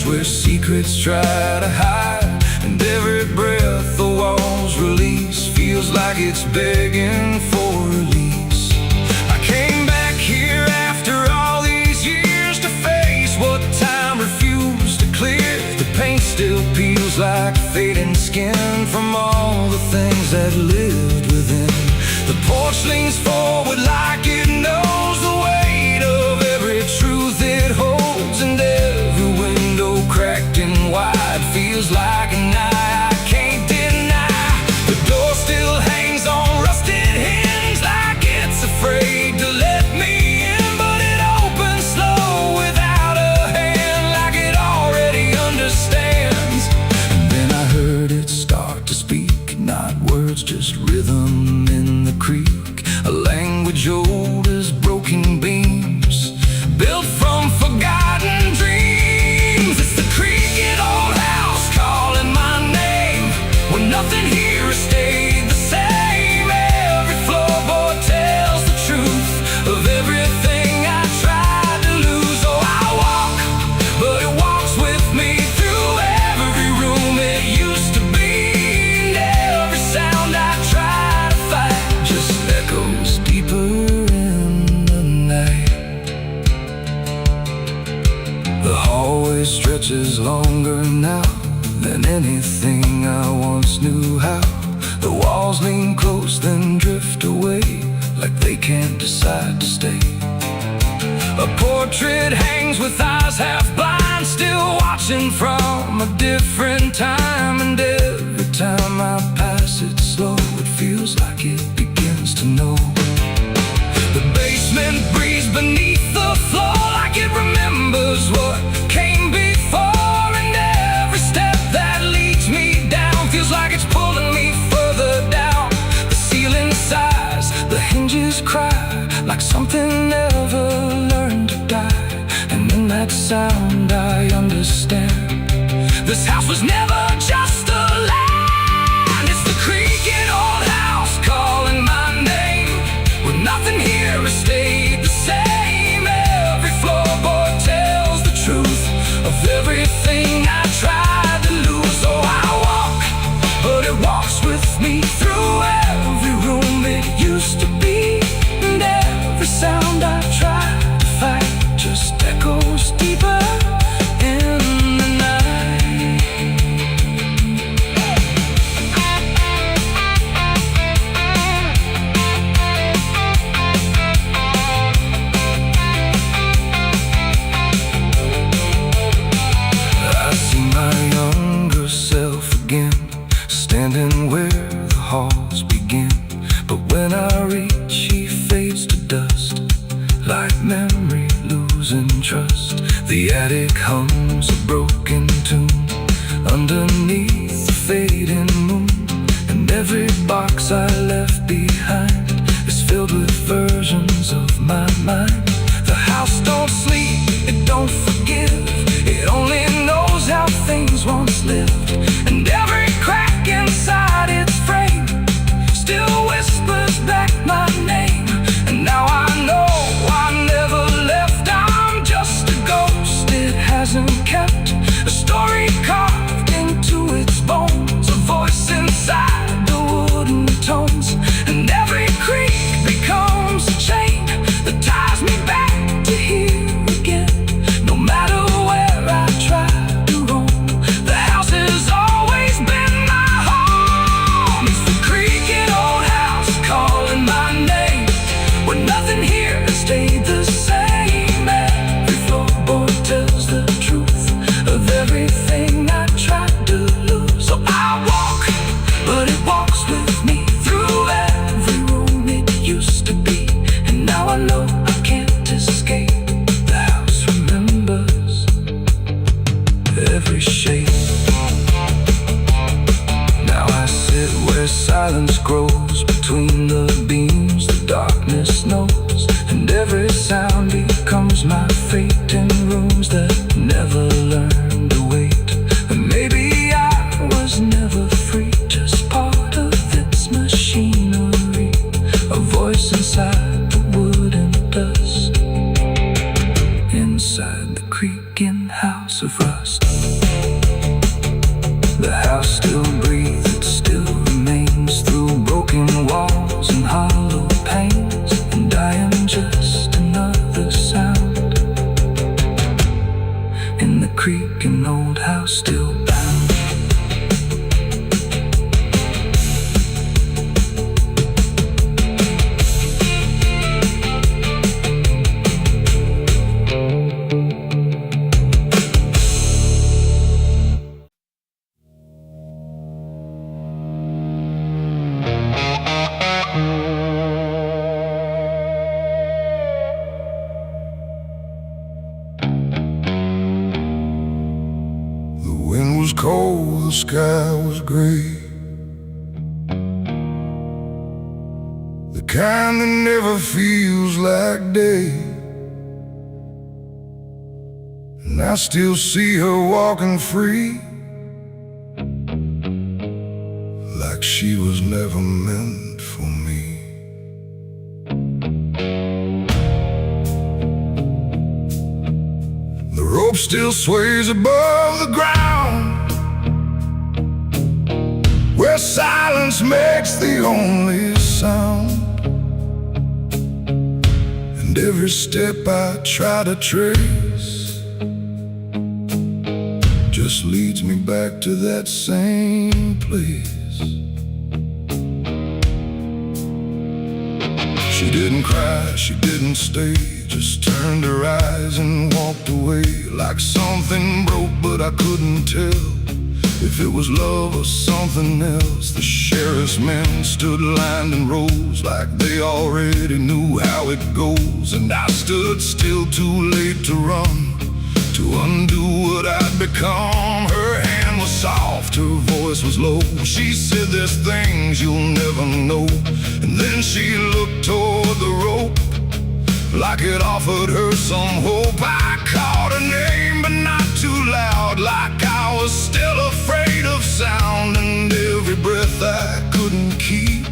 place where secrets try to hide, and every breath the walls release feels like it's begging for release. I came back here after all these years to face what time refused to clear. The paint still peels like fading skin from all the things that lived within. The porch leans forward like it knows the weight of every truth it holds, and every window cracked and wide feels like an eye I can't deny. The door still hangs on rusted hinge like it's afraid to let me in, but it opens slow without a hand like it already understands. And then I heard it start to speak, not words, just rhythm in the creek, a language old as broken beams, built from forgotten dreams. It's the creaking old house calling my name, when nothing here has stayed the same. Every floorboard tells the truth of everything I tried to lose. Oh, I walk, but it walks with me through every room it used to be, and every sound I try to fight just echoes deeper in the night. The hallway stretches longer now than anything I once knew how. The walls lean close then drift away like they can't decide to stay. A portrait hangs with eyes half blind, still watching from a different time, and every time I pass it slow it feels like it begins to know. The basement breathes beneath the floor like it remembers what came before, and every step that leads me down feels like it's pulling me further down. The ceiling sighs, the hinges cry like something never learned to die, and in that sound I understand this house was never just a land. It's the creaking old house calling my name, when nothing here has stayed the same. Every floorboard tells the truth of everything I tried to lose. Oh, I walk, but it walks with me through every room it used to be, and every sound I tried to fight just echoes deeper in the night. I see my younger self again, standing where the halls begin, but when I reach he fades to dust like memory losing trust. The attic hums a broken tune underneath the fading moon, and every box I left behind is filled with versions of my mind. The house don't sleep, it don't forgive, it only knows how things once lived, and every crack inside its frame still whispers back my name. And now I know I never left, I'm just a ghost it hasn't kept, a story carved into its bones, a voice inside the wooden tones, and every creak becomes a chain that ties me back to here again. No matter where I try to roam, the house has always been my home. It's the creaking old house calling my name, when nothing here has stayed the same. Every floorboard tells the truth of everything I tried to lose. So I walk, but it walks with me through every room it used to be, and now I know I can't escape. The house remembers every shape. Now I sit where silence grows between the beams, the darkness knows, and every sound becomes my fate in rooms that never learned to wait. And maybe I was never free, just part of its machinery, a voice inside the wood and dust, inside the creaking house of rust. The house still breathes, it still remains through broken walls and hollow panes. And I am just another sound in the creaking old house still bound. Cold, the sky was gray, the kind that never feels like day. And I still see her walking free, like she was never meant for me. The rope still sways above the ground, where silence makes the only sound. And every step I try to trace just leads me back to that same place. She didn't cry, she didn't stay, just turned her eyes and walked away. Like something broke, but I couldn't tell if it was love or something else. The sheriff's men stood lined in rows, like they already knew how it goes. And I stood still, too late to run, to undo what I'd become. Her hand was soft, her voice was low. She said, there's things you'll never know. And then she looked toward the rope, like it offered her some hope. I called her name, but not too loud, like I was still afraid of sound. And every breath I couldn't keep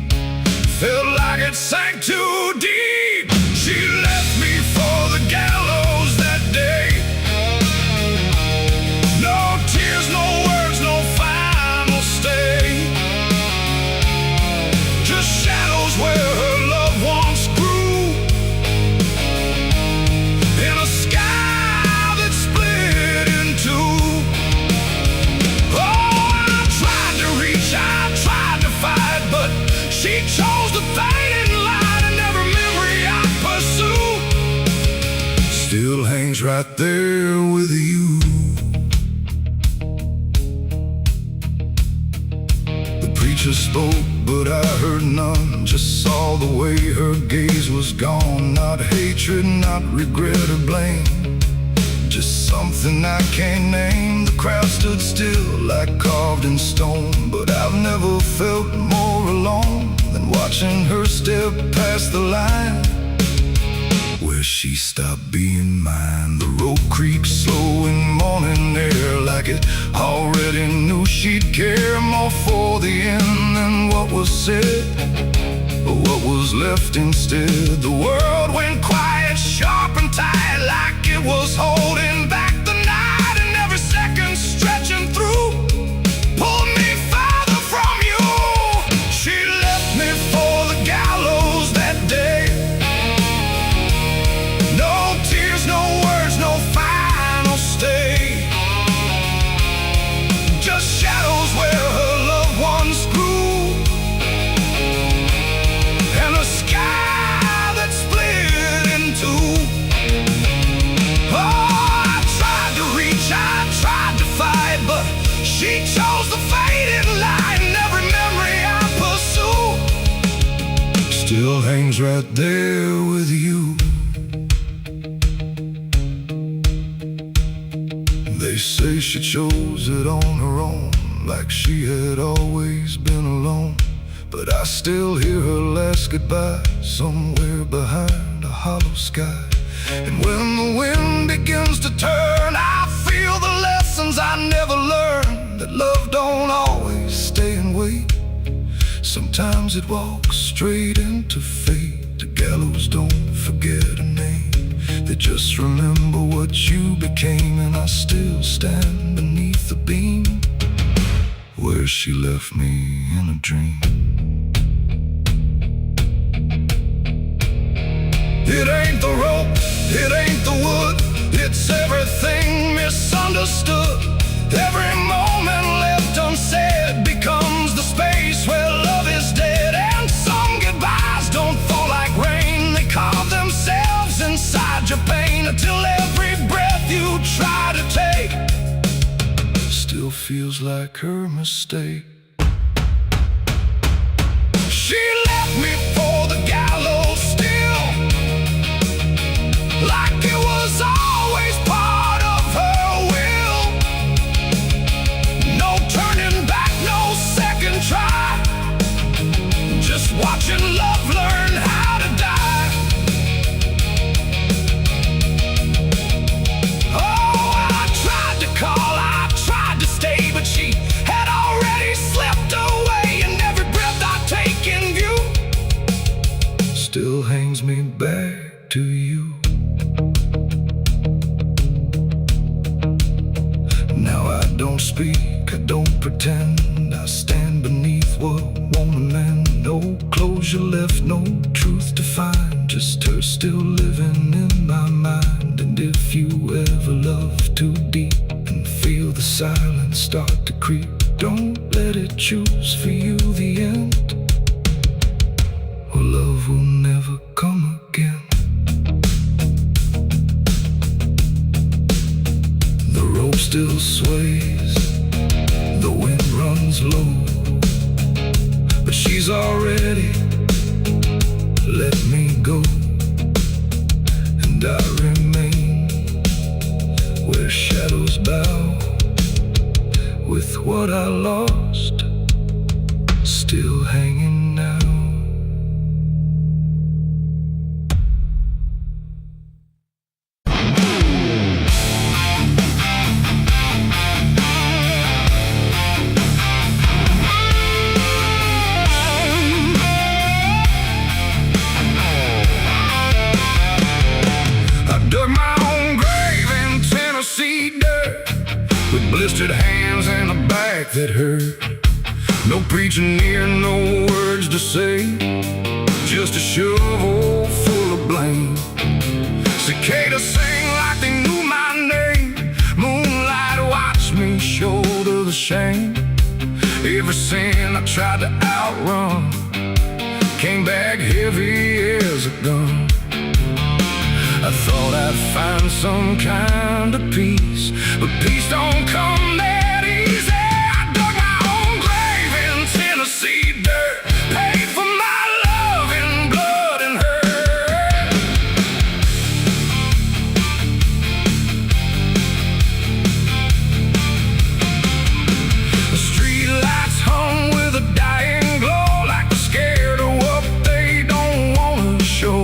felt like it sank too deep. She left me for the gallows that day. No tears, no words, no final stay, just shadows where her loved ones grew, in a sky that split in two. Oh, I tried to reach, I tried to fight, but she chose the fading light, and every memory I pursue still hangs right there with you. The preacher spoke, but I heard none, just saw the way her gaze was gone. Not hatred, not regret or blame, just something I can't name. The crowd stood still like carved in stone, but I've never felt more alone than watching her step past the line where she stopped being mine. The rope creaks slow in morning air, like it already knew she'd care more for the end than what was said, but what was left instead. The world went quiet, sharp and tight, like it was holding back the night, and every second stretching through pulled me farther from you. She left me for the gallows that day. No tears, no words, no final stay, just shadows where her loved ones grew, and a sky that split in two. Oh, I tried to reach, I tried to fight, but she chose the fading light, and every memory I pursue still hangs right there with you. They say she chose it on her own, like she had always been alone. But I still hear her last goodbye somewhere behind a hollow sky. And when the wind begins to turn, I feel the lessons I never learned, that love don't always stay and wait. Sometimes it walks straight into fate. The gallows don't forget a name. They just remember what you became, and I still stand beneath the beam where she left me in a dream. It ain't the rope, it ain't the wood, it's everything misunderstood. Every moment left unsaid becomes the space where love is dead. And some goodbyes don't fall like rain, they carve themselves inside your pain, until every breath you try to take still feels like her mistake. She left me for the gallows still, like it was always part of her will. No turning back, no second try, just watching love learn how to die. Oh, I tried to call, I tried to stay, but she had already slipped away, and every breath I take in view still hangs me back to you. Now I don't speak, I don't pretend, I stand beneath what won't amend. No closure left, no truth to find, just her still living in my mind. And if you ever love too deep and feel the silence start to creep, don't let it choose for you the end, or love will never come again. The rope still sways, the wind runs low, but she's already let me go, and I remain where shadows bow, with what I lost still hanging now. Blistered hands and a back that hurt. No preaching near, no words to say, just a shovel full of blame. Cicadas sing like they knew my name. Moonlight watched me shoulder the shame. Every sin I tried to outrun came back heavy as a gun. I thought I'd find some kind of peace, but peace don't come that easy. I dug my own grave in Tennessee dirt, paid for my love in blood and hurt. The street lights hung with a dying glow, like they're scared of what they don't want to show.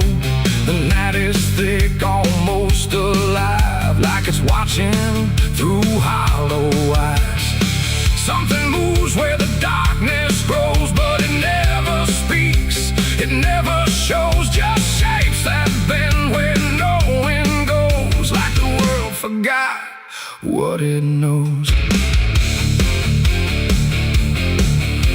The night is thick, almost alive, like it's watching through hollow eyes. Something moves where the darkness grows, but it never speaks, it never shows, just shapes that bend where no wind goes, like the world forgot what it knows.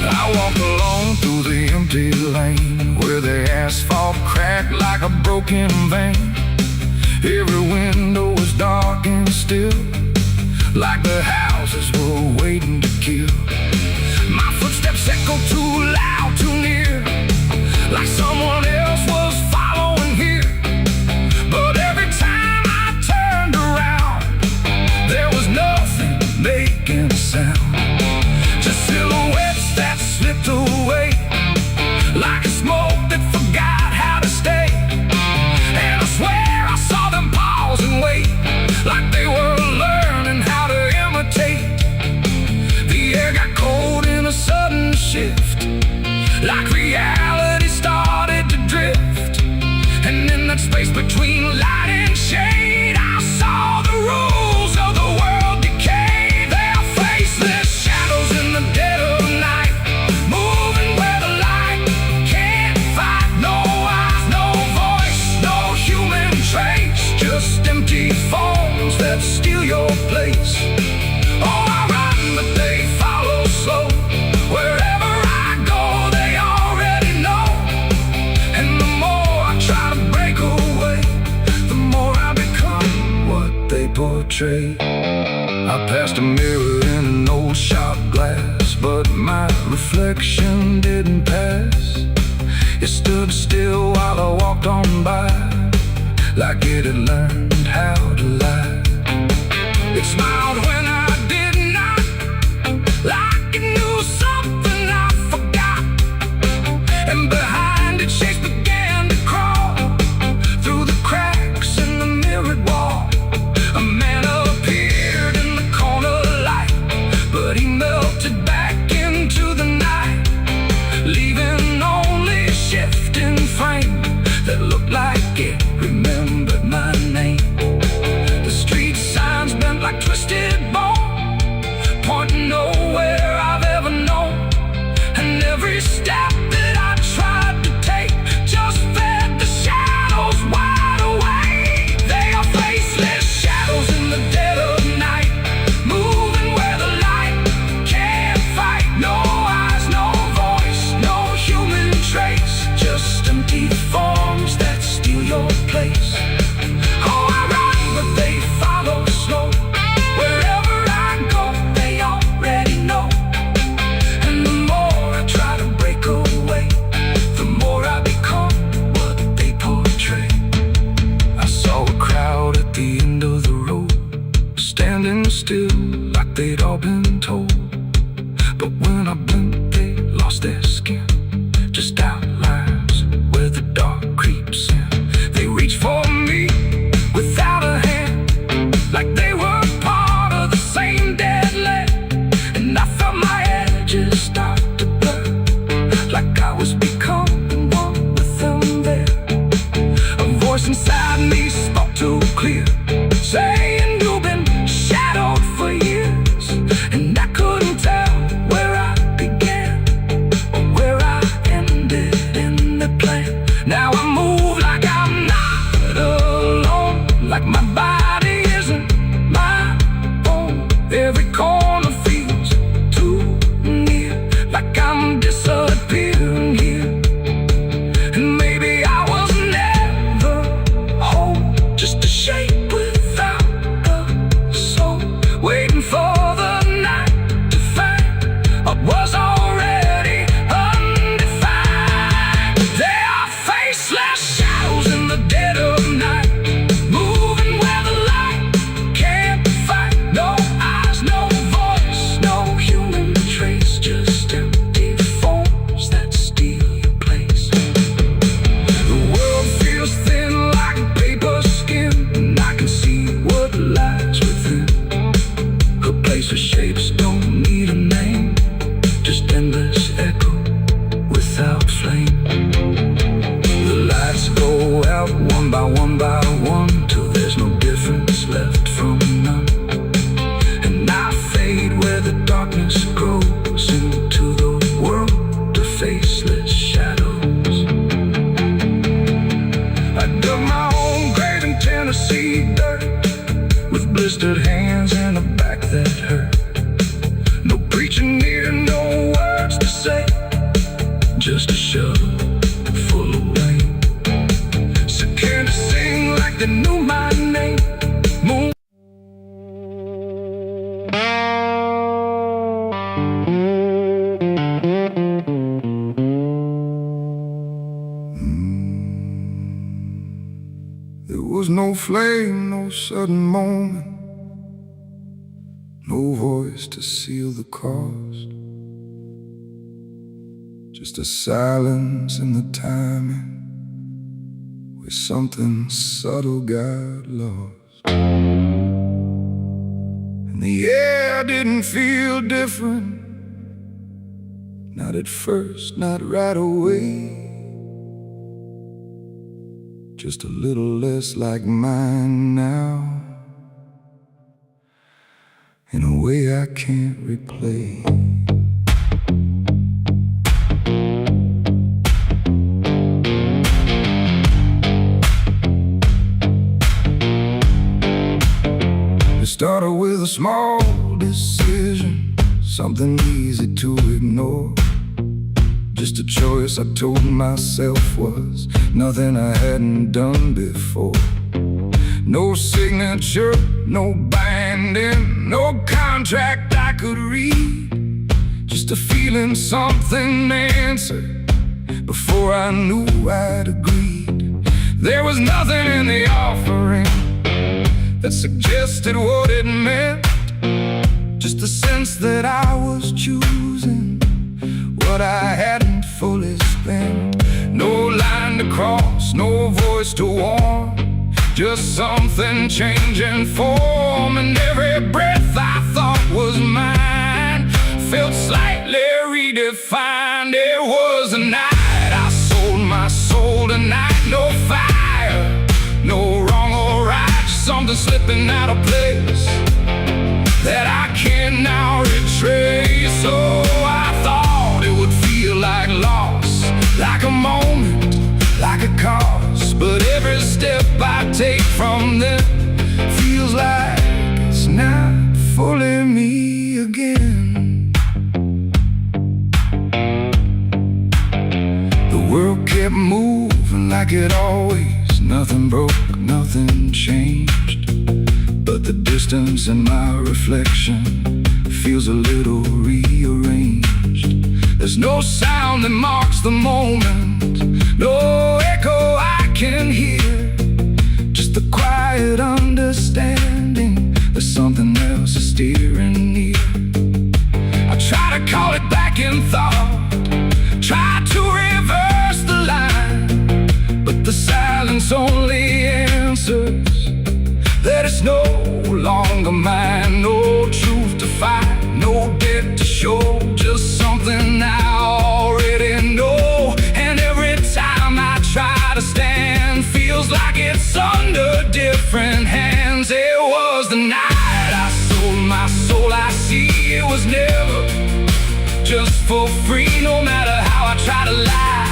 I walk along through the empty lane, where the asphalt cracked like a broken vein. Every window was dark and still, like the houses were waiting to kill. My footsteps echo too loud, too near, like someone else was following here. But every time I turned around, there was nothing making a sound, just silhouettes that slipped away, like a smoke that forgot how to stay. And I swear I saw them pause and wait, like they were learning how to imitate. The air got cold in a sudden shift, like reality started to drift. And in that space between light and shade, I saw the rules of the world decay, their faceless shadows. reflection didn't pass. It stood still while I walked on by, like it had learned how to lie. It smiled when I did not, like it knew something I forgot. And behind it, shapes began to crawl through the cracks in the mirrored wall. A man appeared in the corner light, but he melted back into the night, leaving only a shifting frame that looked like it remembered my name. The street signs bent like twisted bone, pointing nowhere I've ever known. And every step that I tried to take just fed the shadows wide awake. They are faceless shadows in the dead of night, moving where the light can't fight. No eyes, no voice, no human trace, just empty forms that steal your place. Oh, I run, but they follow slow. Wherever I go, they already know. And the more I try to break away, the more I become what they portray. I saw a crowd at the end of the road, standing still like they'd all been told. But when I blinked, they lost their skin, just outlines where the dark creeps in. They reach for me without a hand, like they were part of the same dead land. And I felt my edges start to blur, like I was becoming one with them there. A voice inside me spoke too clear, saying you've been shadowed for years. And I couldn't tell where I began or where I ended in the plan. Now I move like I'm not alone, like my body isn't my own. Every corner feels too near, like I'm disappearing here. And maybe I was never whole, just a shape without a soul, waiting for the night to find what was already undefined. They are faceless shadows in the dead of night, moving where the light can't fight. No eyes, no voice, no human trace, just empty forms that steal your place. The world feels thin like paper skin, and I can see what lies within. A place where shapes don't need a name, just endless echo without flame. The lights go out one by one, till there's no difference left from none. And I fade where the darkness grows into the world of faceless shadows. I dug my own grave in Tennessee dirt, with blistered hands and a back that hurt. No preaching near, no words to say, just a shovel full of rain. Scared to sing like they knew my name. Moon. There was no flame, no sudden moment, no voice to seal the cost, just a silence in the timing where something subtle got lost. And the air didn't feel different, not at first, not right away. Just a little less like mine now, in a way I can't replay. It started with a small decision, something easy to ignore. Just a choice I told myself was nothing I hadn't done before. No signature, no binding, no contract I could read. Just Just a feeling something answered before I knew I'd agreed. There was nothing in the offering that suggested what it meant, just the sense that I was choosing what I hadn't fully spent. No line to cross, no voice to warn, just something changing form. And every breath I thought was mine felt slightly redefined. It was a night I sold my soul tonight. No fire, no wrong or right, just something slipping out of place that I can now retrace. So I thought it would feel like loss, like a moment, like a cause. But every step I take from them feels like it's not fully me again. The world kept moving like it always. Nothing broke, nothing changed, but the distance in my reflection feels a little rearranged. There's no sound that marks the moment, no echo I can hear, just the quiet understanding there's something else steering near. I try to call it back in thought, try to reverse the line, but the silence only answers that it's no longer mine. No truth to find, no debt to show, just something I already know. And every time I try to stand, feels like it's under different hands. It was the night I sold my soul. I see it was never just for free. No matter how I try to lie,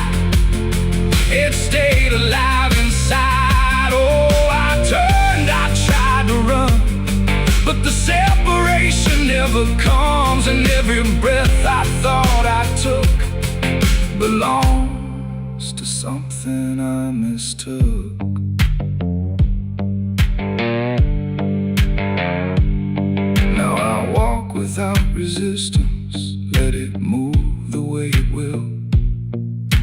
it stayed alive inside. Oh, I tried to run, but the separation never comes. And every breath I thought I took belongs to something I mistook. Now I walk without resistance, let it move the way it will.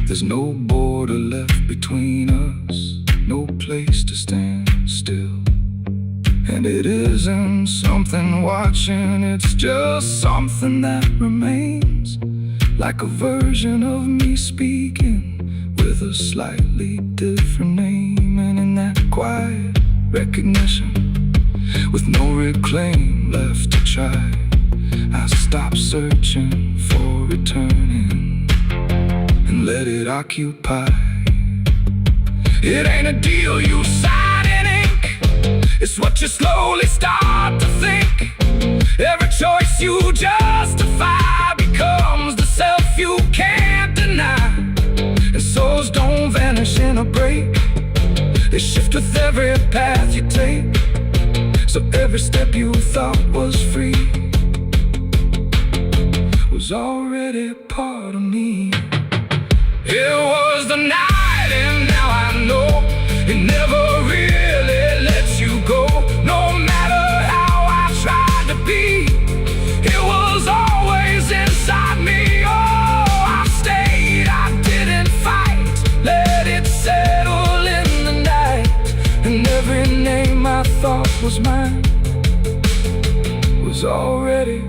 There's no border left between us, no place to stand still. And it isn't something watching, it's just something that remains, like a version of me speaking with a slightly different name. And in that quiet recognition, with no reclaim left to try, I stop searching for returning and let it occupy. It ain't a deal you sign in ink, it's what you slowly start to think. Every choice you justify becomes the self you can't deny. And souls don't vanish in a break, they shift with every path you take. So every step you thought was free was already part of me. It was the night, and now I know it never really lets you go. No matter how I tried to be, it was always inside me. Oh, I stayed, I didn't fight, let it settle in the night. And every name I thought was mine was already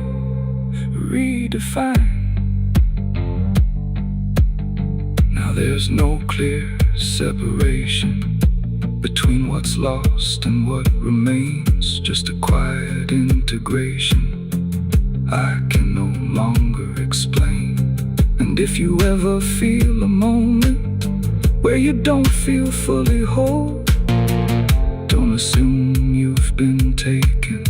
redefined. Now there's no clear separation between what's lost and what remains, just a quiet integration I can no longer explain. And if you ever feel a moment where you don't feel fully whole, don't assume you've been taken.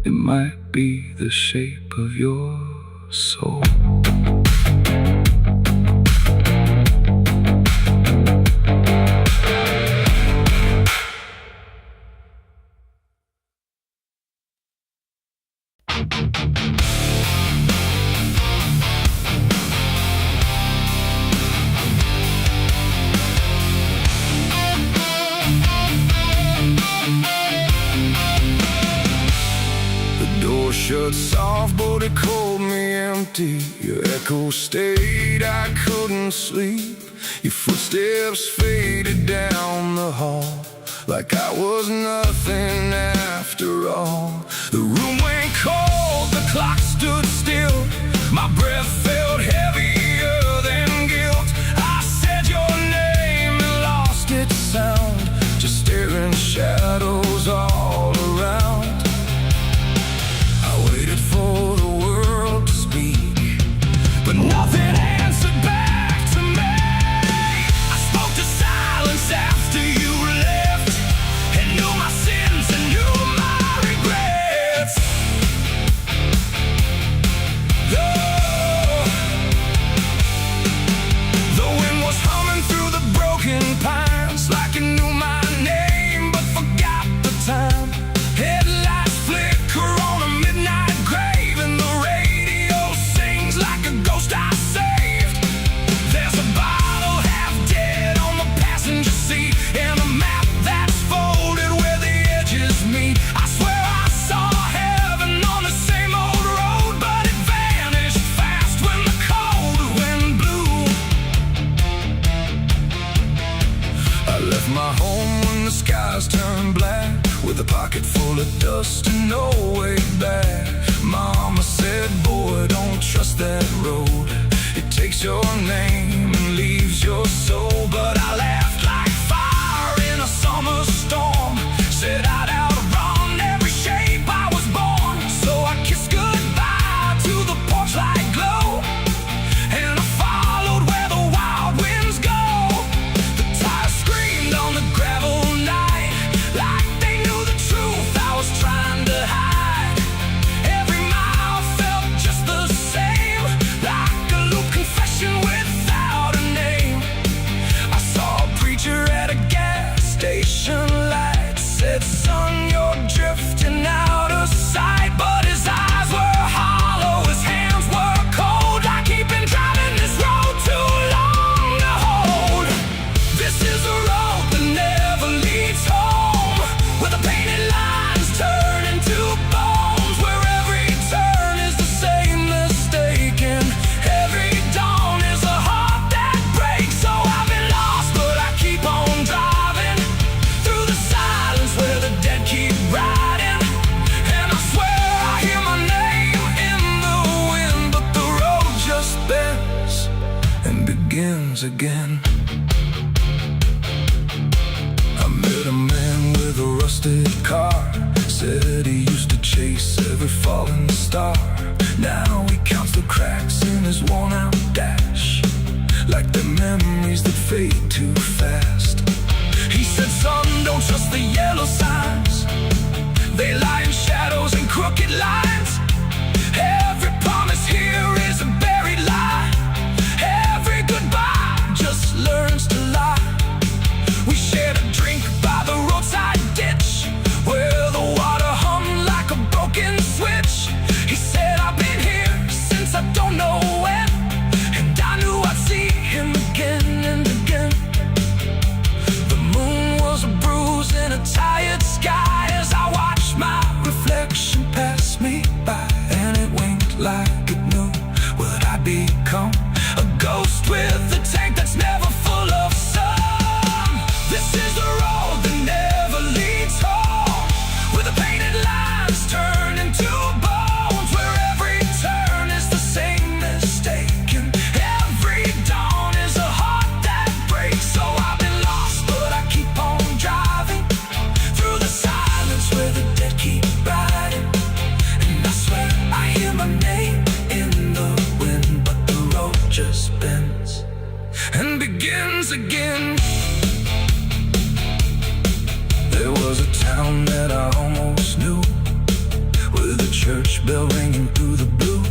It might be the shape of your soul. shut soft, but it called me empty. Your echo stayed, I couldn't sleep. Your footsteps faded down the hall, like I was nothing after all. The room went cold, the clock stood still. My breath felt heavier than guilt. I said your name and lost its sound, just staring shadows all around. I waited for the world to speak, but nothing answered back to me. I spoke to silence after you left, and knew my sins and knew my regrets. The wind was humming through the broken pines, like it knew my name but forgot the time. Headlights flicker on a midnight grave, and the radio sings like a ghost I saved. There's a bottle half dead on the passenger seat, and a map that's folded where the edges meet. I swear I saw heaven on the same old road, but it vanished fast when the cold wind blew. I left my home when the skies turned black, with a pocket full of dust and no way back. Mama said, boy, don't trust that road. It takes your name and leaves your soul. But I laughed like fire in a summer storm, said I'd outrun every shape I was born. So I kissed goodbye to the porch light glow, and I followed where the wild winds go. The tires screamed on the gravel night, like they knew the truth I was trying to hide. Every mile felt just the same, like a loop confession without a name. I saw a preacher at a gas station light, said, son, you're drifting out of sight. But his eyes were hollow, his hands were cold, like he'd been driving this road too long to hold. This is a road that never leads home, where the painted lines turn into bones, where every turn is the same mistake, and every dawn is a heart that breaks. So I've been lost, but I keep on driving through the silence where the dead keep riding. And I swear I hear my name in the wind, but the road just bends and begins again. I met a man with a rusted car, said he used to chase every falling star. Now he counts the cracks in his worn-out dash, like the memories that fade too fast. He said, son, don't trust the yellow signs, they lie in shadows and crooked lines. Every promise here is a buried lie, every goodbye just learns to lie. We shared a drink by the roadside ditch, where the water hummed like a broken switch. He said, I've been here since I don't know when, and I knew I'd see him again and again. The moon was a bruise in a tired sky, as I watched my reflection pass me by, and it winked like it knew what I'd become, a ghost with a tank that's never full of sun. This is the road that never leads home, where the painted lines turn into bones, where every turn is the same mistake, and every dawn is a heart that breaks. So I've been lost, but I keep on driving through the silence where the dead keep riding. And I swear I hear my name in the wind, but the road just bends and begins again. There was a town that I almost knew, with a church bell ringing through the blue,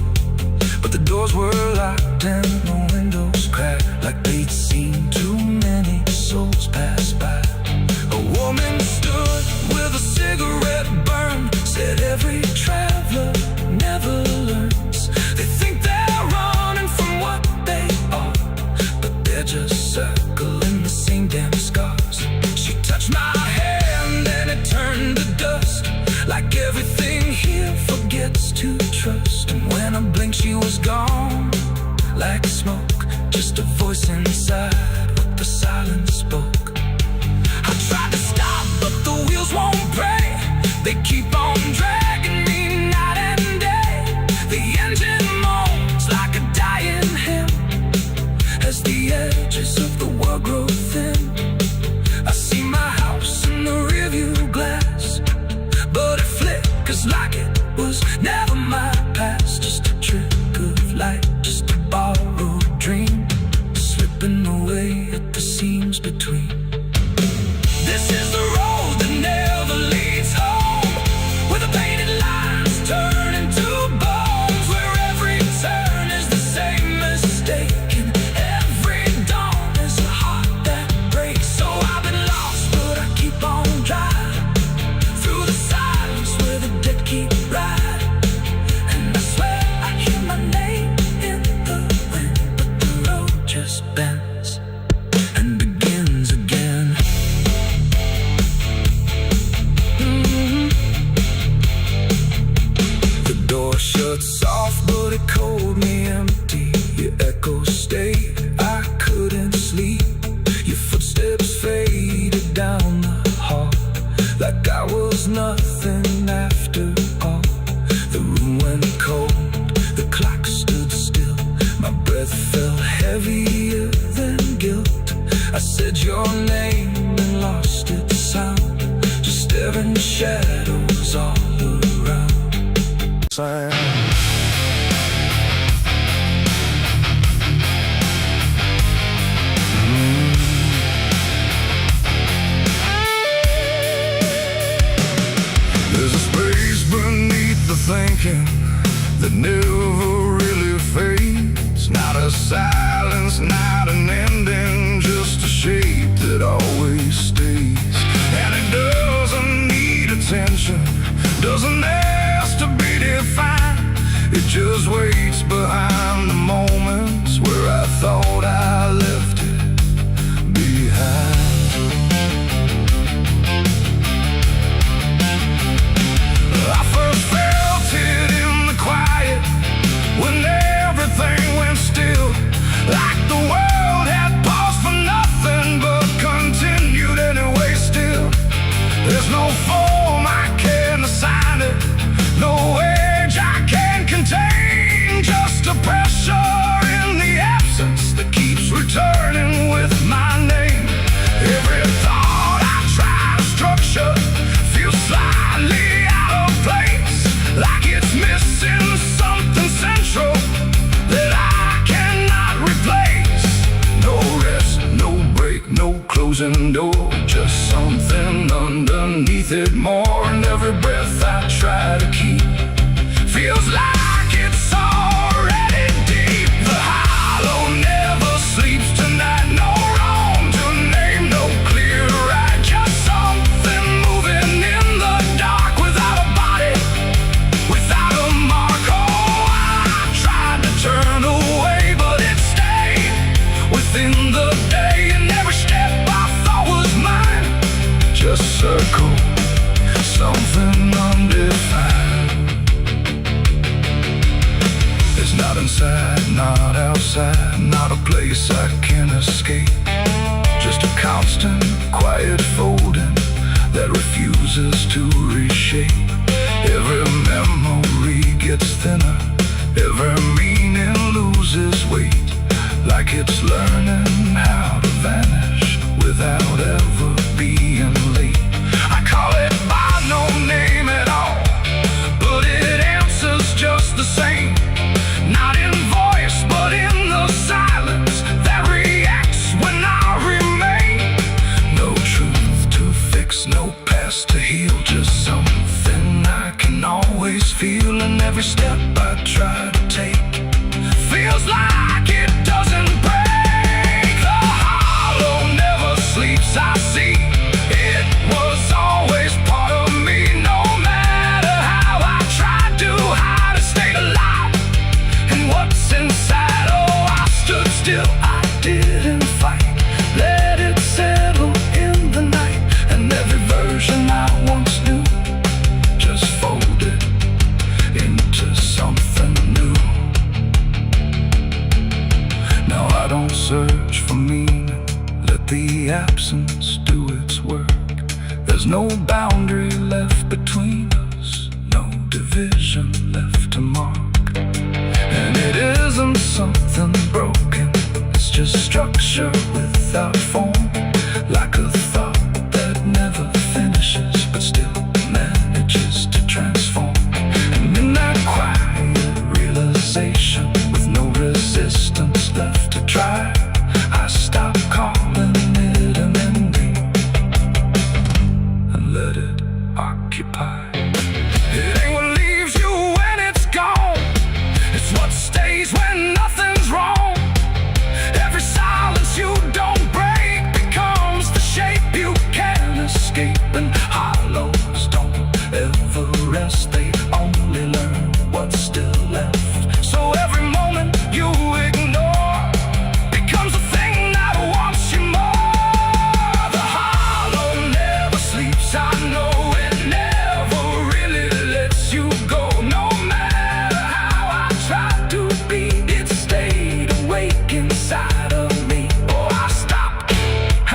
but the doors were locked and the windows cracked, like they'd seen too many souls pass by. A woman stood with a cigarette burn, said every traveler never learns. They think they're running from what they are, but they're just circling the same damn scars. She touched my hand and it turned to dust, like everything here forgets to to trust. And when I blinked she was gone, like smoke, just a voice inside what the silence spoke. I tried to stop but the wheels won't break, they keep on dragging me night and day. The engine moans like a dying hymn as the edges of the world grow thin. I see my house in the rearview glass, but it flickers like it was never my past. Just a trick of light, just a borrowed dream, slipping away at the seams between. This is the road that never leads home, where the painted lines turn into bones, where every turn is the same mistake, and every dawn is a heart that breaks. So I've been lost, but I keep on driving through the silence where the dead keep riding. And I swear I hear my name in the wind, but the road just bends and begins again. The door shuts soft, but it cold me empty. Your echo stayed, I couldn't sleep. Your footsteps faded down the hall, like I was nothing after all. The room went cold, the clock stood still. My breath felt heavier than guilt. I said your name and lost its sound, just staring shadows all around. There's a space beneath the thinking that never really fades. Not a silence, not an ending, just a shape that always stays. And it doesn't need attention, doesn't ask to be defined. It just waits behind the moments where I thought I left it behind. I first felt it in the quiet, when everything went still, like the world had paused for nothing but continued anyway still. There's no form I can assign it, no age I can contain, just a pressure in the absence that keeps returning with my name. Every thought I try to structure feels slightly out of place, like it's missing something central that I cannot replace. No rest, no break, no closing door, just something underneath it more. And every breath I try to keep feels like it's already deep. The hollow never sleeps tonight, no wrong to name, no clear right, just something moving in the dark without a body, without a mark. Oh, I tried to turn away, but it stayed within the day, and every step I thought was mine just circle something undefined. It's not inside, not outside, not a place I can escape, just a constant quiet folding that refuses to reshape. Every memory gets thinner, every meaning loses weight, like it's learning how to vanish without ever being late. I call it by no name at all, but it answers just the same. Not in voice, but in the silence that reacts when I remain. No truth to fix, no past to heal, just something I can always feel. And every step I try to take feels like it doesn't break. The hollow never sleeps, I see. It was always part of me, no matter how I tried to hide, it stayed alive. And what's inside, oh, I stood still, I didn't fight, let it settle in the night. And every version I once knew just folded into the absence do its work. There's no boundary left between us, no division left to mark. And it isn't something broken, it's just structure without form, like a thought that never finishes but still manages to transform. And in that quiet realization, with no resistance left to try, I stop calling it an ending and let it occupy. It ain't what leaves you when it's gone, it's what stays when nothing's wrong. Every silence you don't break becomes the shape you can't escape. And hollows don't ever rest, they only learn what's still left. So every moment you ignore becomes a thing that wants you more. The hollow never sleeps, I know it never really lets you go. No matter how I tried to be, it stayed awake inside of me. Oh, I stopped,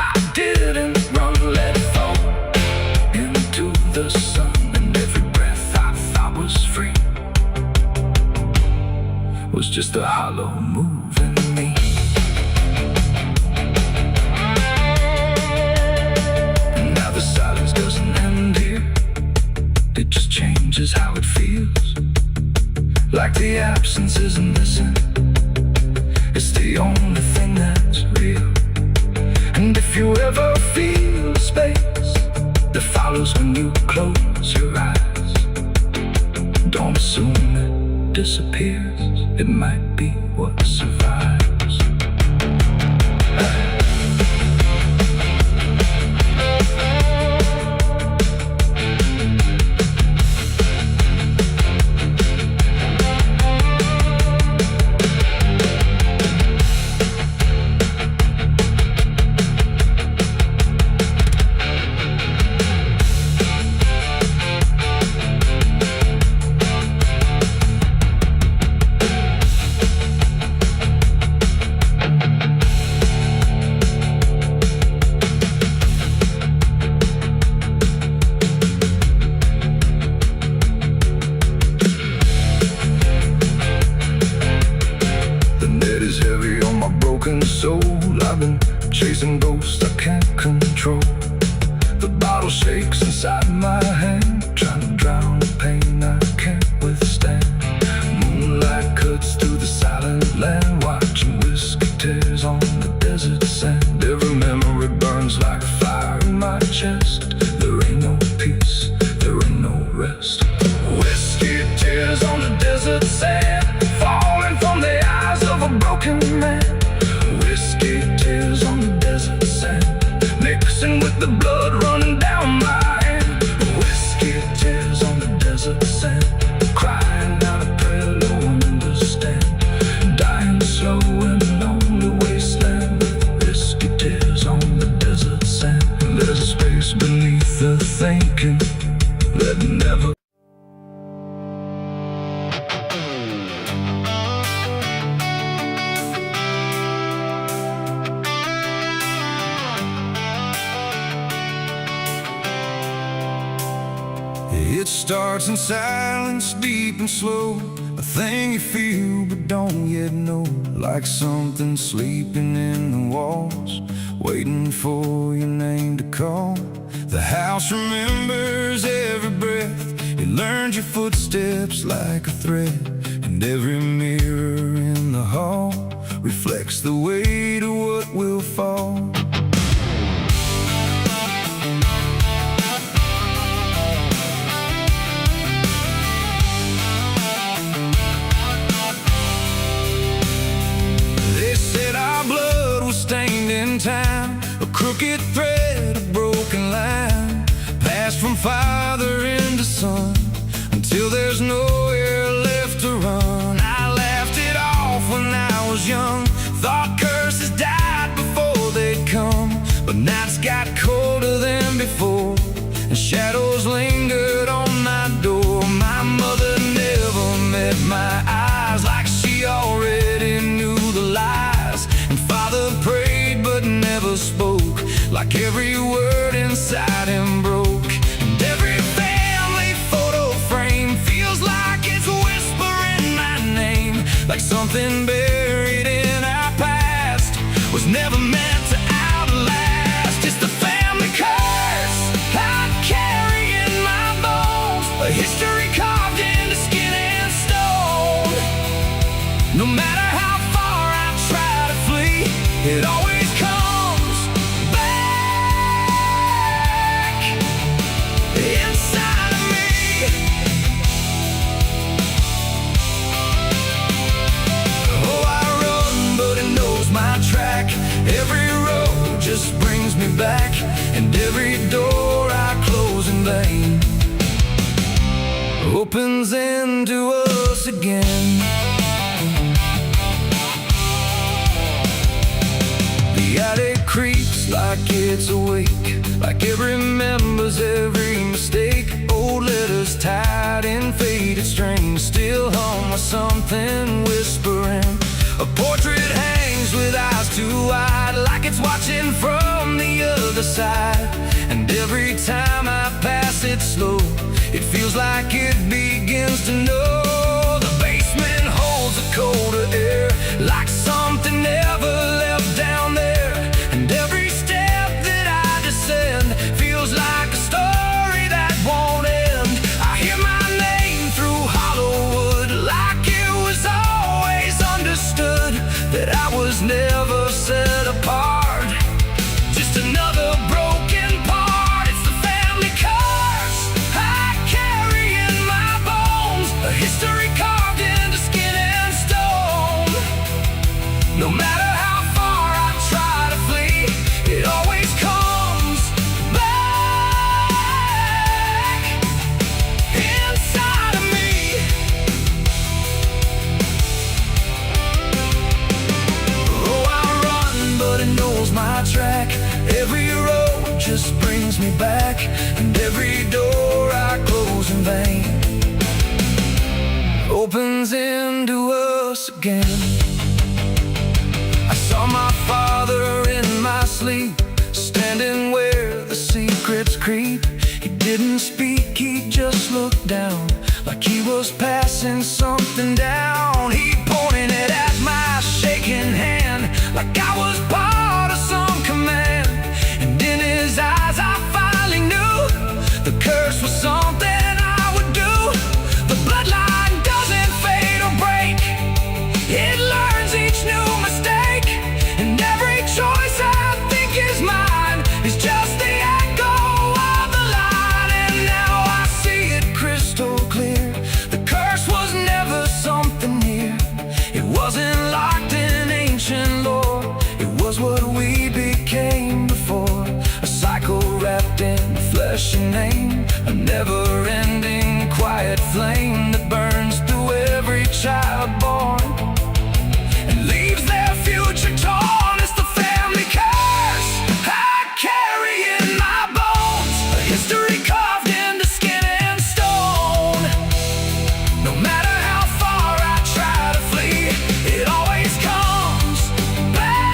I didn't run, let it fall into the sun. And every breath I thought was free was just a hollow moving me. And now the silence doesn't end here, it just changes how it feels. Like the absence isn't missing, it's the only thing that's real. And if you ever feel the space that follows when you close your eyes, don't assume it disappears, it might be what survives. Soul, I've been chasing ghosts I can't control. The bottle shakes inside my hand, trying to drown the pain I can't withstand. Moonlight cuts through the silent land, watching whiskey tears on the desert sand. Every memory burns like fire in my chest. There ain't no peace, there ain't no rest. Whiskey tears on the desert sand, falling from the eyes of a broken man. Whiskey tears on the desert sand, mixing with the blood running down my hand. Whiskey tears on the desert sand, crying out a prayer no one understands. Dying slow in a lonely wasteland, whiskey tears on the desert sand. There's a space beneath the thinking that never. It starts in silence, deep and slow, a thing you feel but don't yet know. Like something sleeping in the walls, waiting for your name to call. The house remembers every breath, it learns your footsteps like a thread. And every mirror in the hall reflects the weight of what will fall. Stained in time, a crooked thread, a broken line, passed from father into son, until there's nowhere left to run. I laughed it off when I was young, thought curses died before they'd come. But nights got colder than before, and shadows lingered on my door. My mother never met my eyes, like she already knew the lies. And father prayed but never spoke, like something buried in our past was never meant to outlast. It's the family curse I carry in my bones, a history carved into skin and stone. No matter how far I try to flee, it always comes back inside of me. Oh, I run, but it knows my track. Every road just brings me back, and every door I close in vain opens into us again. The attic creaks like it's awake, like it remembers every mistake. Old letters tied in faded strings still hum with something whispering. A portrait hangs with eyes too wide, like it's watching from the other side. And every time I pass it slow, it feels like it begins to know. The basement holds a colder air, like something never left down there. And every step that I descend feels like a story that won't end. I hear my name through Hollywood, like it was always understood that I was never set apart, just another broken part. It's the family curse I carry in my bones, a history carved into skin and stone. No matter how far I try to flee, it always comes back inside of me. Oh, I run, but it knows my track. Every road just brings me back, and every door I close in vain opens into us again. I saw my father in my sleep, standing where the secrets creep. He didn't speak, he just looked down, like he was passing something down. He pointed at my shaking hand, like I was part of some command. And in his eyes I finally knew the curse was something I would do. The bloodline doesn't fade or break, it learns each new mistake. And every choice I think is mine is just the echo of the line. And now I see it crystal clear, the curse was never something near. It wasn't locked in ancient lore, it was what we became before. A cycle wrapped in flesh and name, a never-ending quiet flame that burns through every child born and leaves their future torn. It's the family curse I carry in my bones, a history carved into skin and stone. No matter how far I try to flee, it always comes back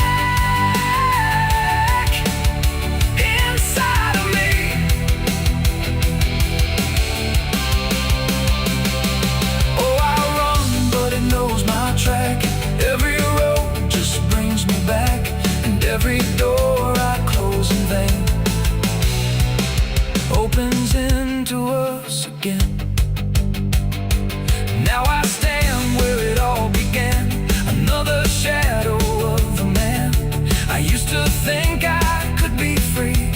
inside of me. Oh, I run, but it knows my track. Every road just brings me back, and every door I close in vain opens into us again. Now I stand where it all began, another shadow of the man. I used to think I could be free,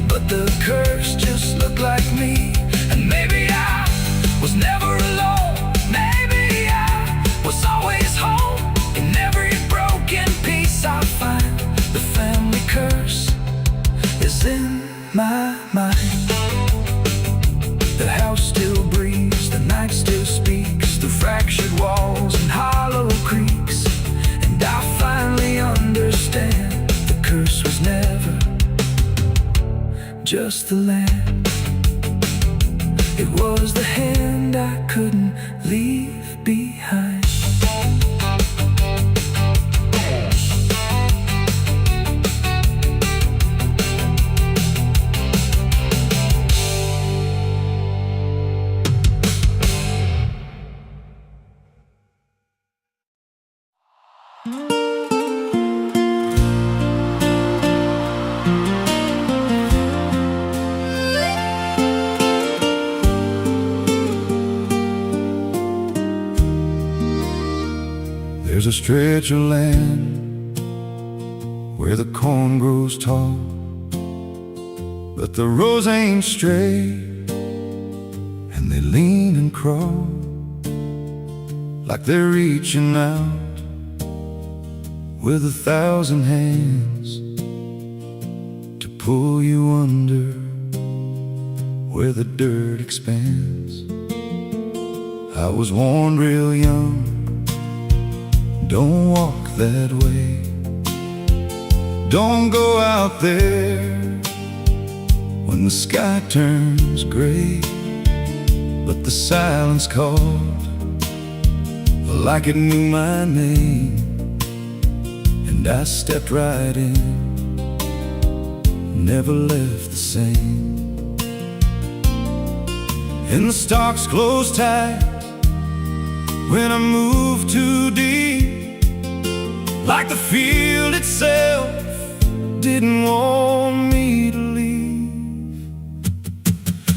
but the curse just looked like me. And maybe I was never alone, maybe I was always home. In every broken piece I find, the family curse is in my mind. The house still breathes, the night still speaks through fractured walls and hollow creaks. And I finally understand the curse was never just the land, it was the hand I couldn't leave behind. There's a stretch of land where the corn grows tall, but the rows ain't straight, and they lean and crawl like they're reaching out with 1,000 hands to pull you under where the dirt expands. I was warned real young, don't walk that way, don't go out there when the sky turns gray. But the silence called like it knew my name, and I stepped right in, never left the same. And the stalks closed tight when I moved too deep, like the field itself didn't want me to leave.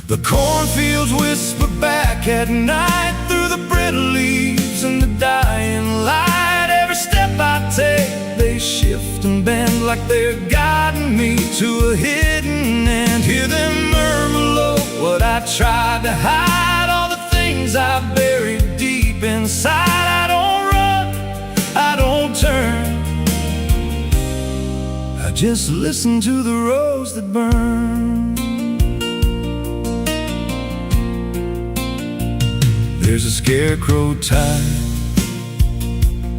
The cornfields whisper back at night through the brittle leaves and the dying light. Every step I take, they shift and bend like they're guiding me to a hidden end. Hear them murmur low what I tried to hide, all the things I buried deep inside. I don't run, I don't turn, I just listen to the rows that burn. There's a scarecrow tied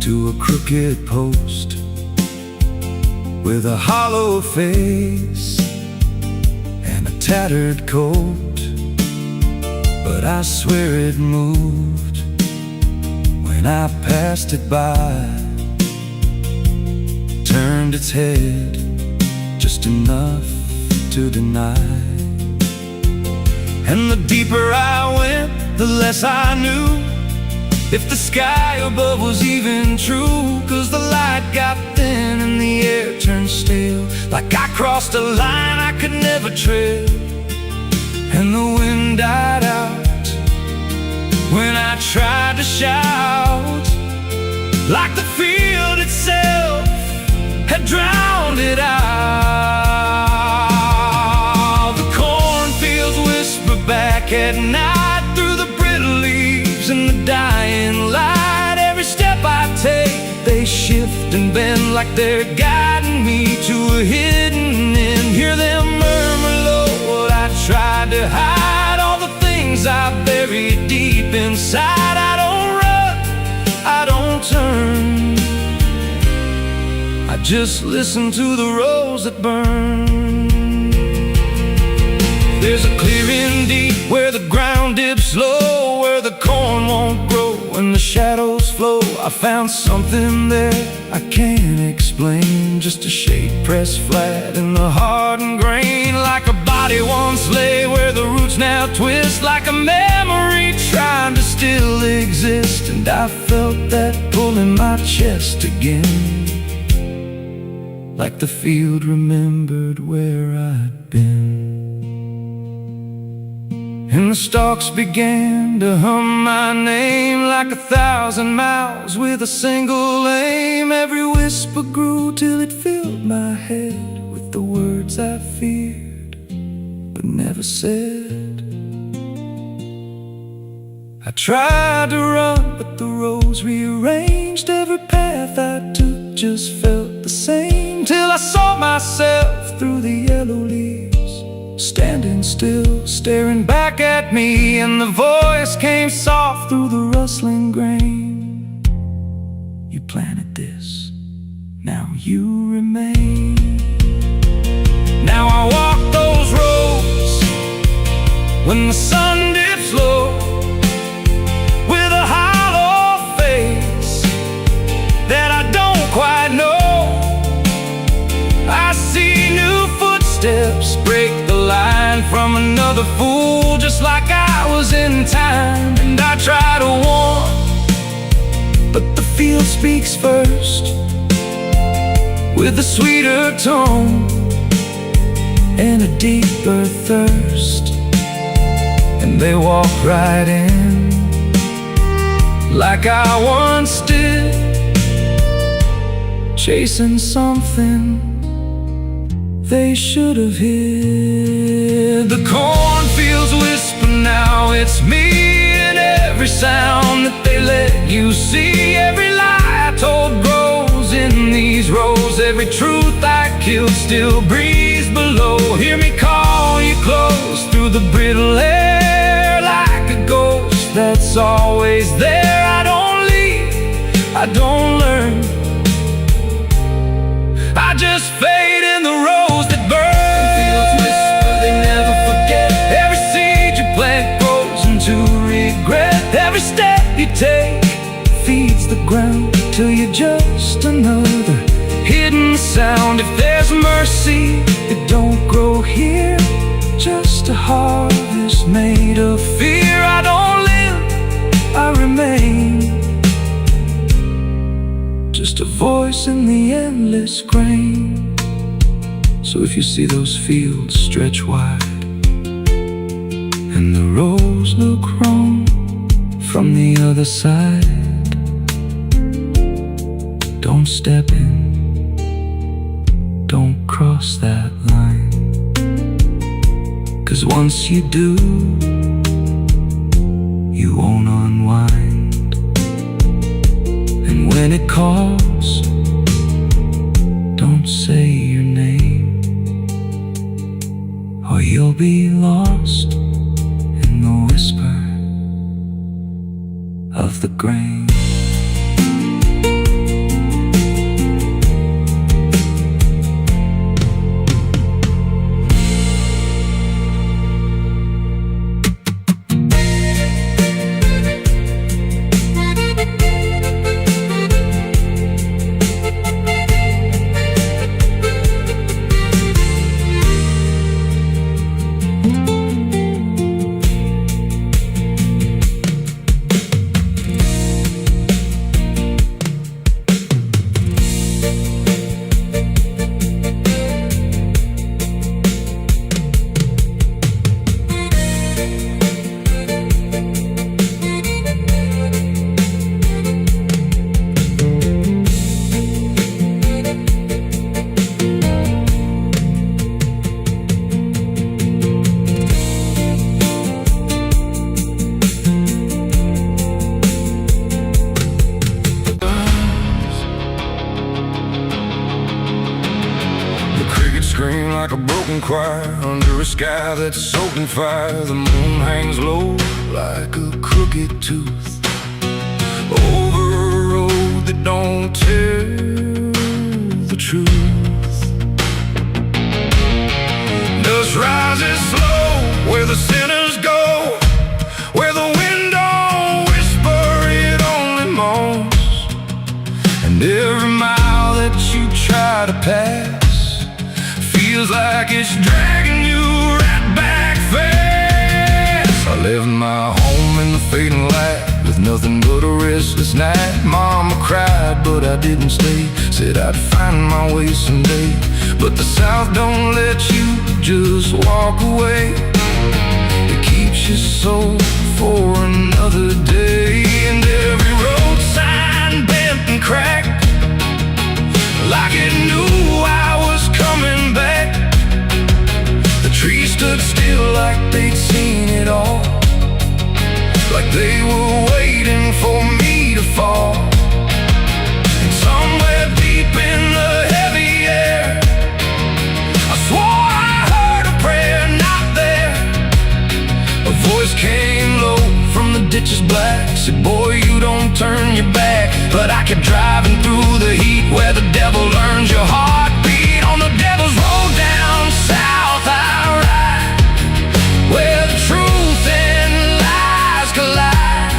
to a crooked post with a hollow face and a tattered coat, but I swear it moved when I passed it by, turned its head just enough to deny. And the deeper I went, the less I knew if the sky above was even true. 'Cause the light got thin and the air turned stale, like I crossed a line I could never tread. And the wind died out when I tried to shout, like the field itself had drowned it out. The cornfields whisper back at night through the brittle leaves and the dying light. Every step I take, they shift and bend like they're guiding me to a hidden end. Hear them murmur low what I tried to hide, all the things I buried deep inside. I don't run, I don't turn, I just listen to the rows that burn. There's a clearing deep where the ground dips low, where the corn won't grow and the shadows flow. I found something there I can't explain, just a shade pressed flat in the hardened grain, like a body once lay where the roots now twist, like a memory trying to still exist. And I felt that pull in my chest again, like the field remembered where I'd been. And the stalks began to hum my name like 1,000 miles with a single aim. Every whisper grew till it filled my head with the words I feared but never said. I tried to run, but the rows rearranged. Every path I took just felt the same, till I saw myself through the yellow leaves, standing still, staring back at me. And the voice came soft through the rustling grain: you planted this, now you remain. Now I walk those roads when the sun dips low, with a hollow face that I don't quite know. I see new footsteps break the line from another fool, just like I was in time. And I try to warn, but the field speaks first, with a sweeter tone and a deeper thirst. And they walk right in, like I once did, chasing something they should have hid. The cornfields whisper now, it's me, and every sound that they let you see. Every lie I told grows in these rows. Every truth I killed still breathes below. Hear me call you close through the brittle air, like a ghost that's always there. I don't leave, I don't learn, I just fade in the rose that burn. Fields whisper, they never forget. Every seed you plant grows into regret. Every step you take feeds the ground till you're just another hidden sound. If there's mercy, it don't grow here, just a harvest made of fear. I don't live, I remain, just a voice in the endless grain. So if you see those fields stretch wide and the rows look wrong from the other side, don't step in, don't cross that line, 'cause once you do, you won't unwind. And when it calls, don't say your name, or you'll be lost in the whisper of the grain. Scream like a broken choir under a sky that's soaked in fire. The moon hangs low like a crooked tooth over a road that don't tell the truth. Dust rises slow where the sinners go, where the wind don't whisper, it only moans. And every mile that you try to pass feels like it's dragging you right back fast. I left my home in the fading light with nothing but a restless night. Mama cried, but I didn't stay. Said I'd find my way someday. But the South don't let you just walk away. It keeps you sold for another day. And every road sign bent and cracked, like it knew I was coming back. The trees stood still like they'd seen it all, like they were waiting for me to fall. And somewhere deep in the heavy air, I swore I heard a prayer not there. A voice came low from the ditches black, said, boy, you don't turn your back. But I kept driving through the heat where the devil learns your heartbeat. On the devil's road down south I ride, where the truth and lies collide,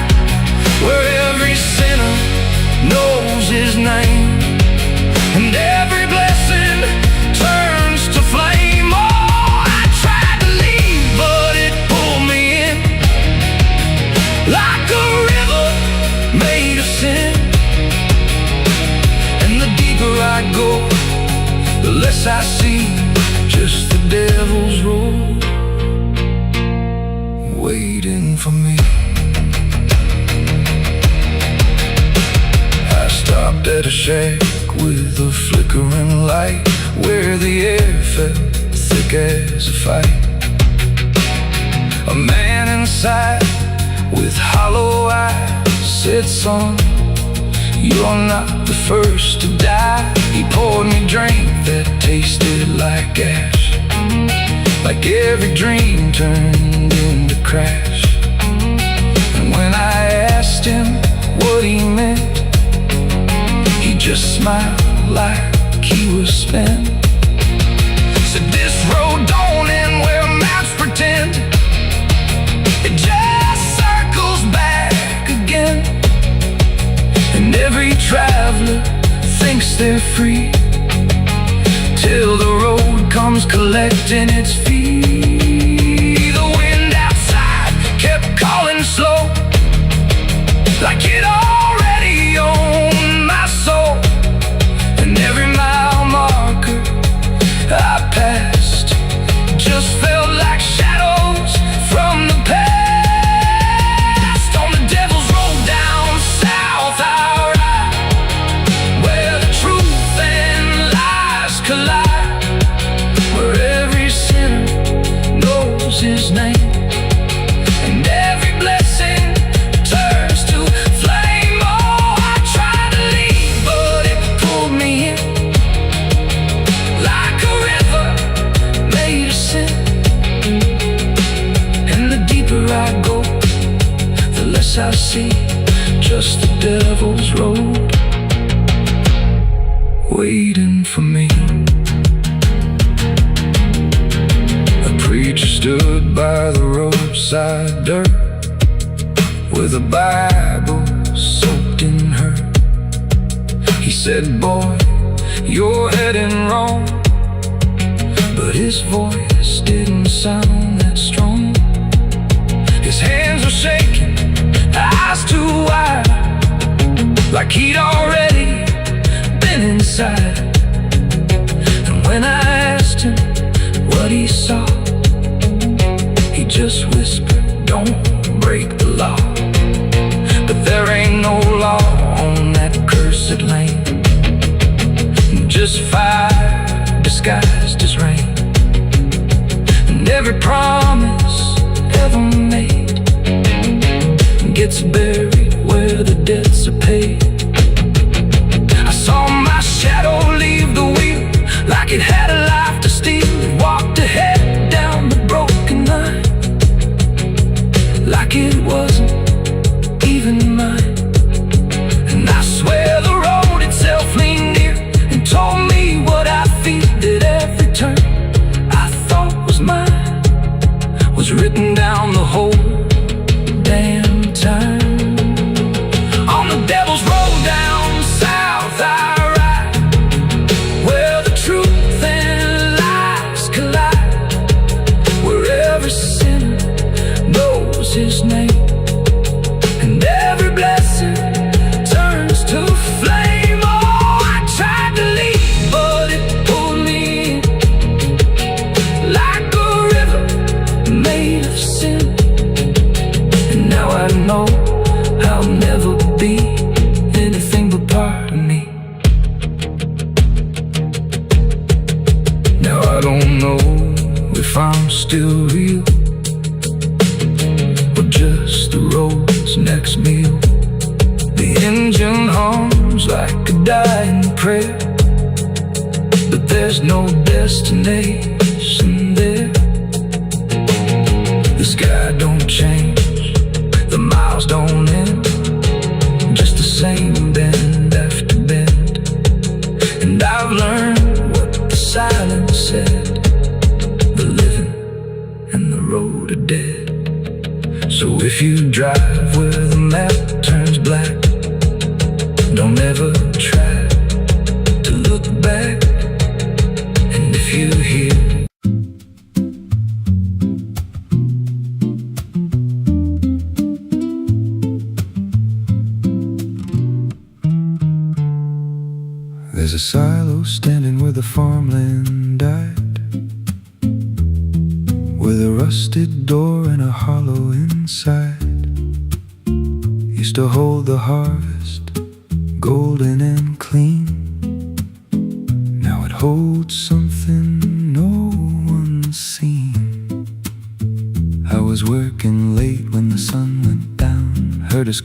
where every sinner knows his name, and every blessing turns to flame. Oh, I tried to leave, but it pulled me in, like a river made of sin. And the deeper I go, the less I see, just the devil's road waiting for me. I stopped stopped at a shack with a flickering light, where the air felt thick as a fight. A man inside with hollow eyes said, "Son, you're not the first to die." He poured me a drink that tasted like ash, like every dream turned into crash. And when I asked him what he meant, he just smiled like he was spent. Said, "This road don't end where maps pretend, it just circles back again. And every traveler thinks they're free, till the road comes collecting its fee." The wind outside kept calling slow, like it already owned my soul. And every mile marker I passed just felt like shadows from the past. On the devil's road down south I ride, where the truth and lies collide, where every sinner knows his name, and every blessing turns to flame. Oh, I tried to leave, but it pulled me in, like a river made of sin. And the deeper I go, the less I see, just the devil's road waiting for me. A preacher stood by the roadside dirt, with a Bible soaked in her. He said, "Boy, you're heading wrong," but his voice didn't sound that strong. His hands were shaking, eyes too wide, like he'd already been inside. And when I asked him what he saw, he just whispered, "Don't break the law." But there ain't no law on that cursed land, just fire disguised as rain. And every promise ever made gets buried where the debts are paid. I saw my shadow leave the wheel, like it had a life to steal. It walked ahead down the broken line, like it wasn't even mine. And I swear the road itself leaned near and told me what I feel, that every turn I thought was mine was written down the whole damn time. On the devil's road down south I ride, where the truth and lies collide, where every sinner knows his name, and every blessing turns to flame. Oh, I tried to leave, but it pulled me in, like a river made of sin. And now I know I'll never be anything but part of me. Now I don't know if I'm still real, or just the road's next meal. The engine hums like a dying prayer, but there's no destination there. The sky don't change, the miles don't end, just the same bend after bend. And I've learned what the silence said, the living and the road are dead. So if you drive where the map turns black, don't ever try to look back. And if you hear there's a silo standing where the farmland died, with a rusted door and a hollow inside, used to hold the harvest, golden and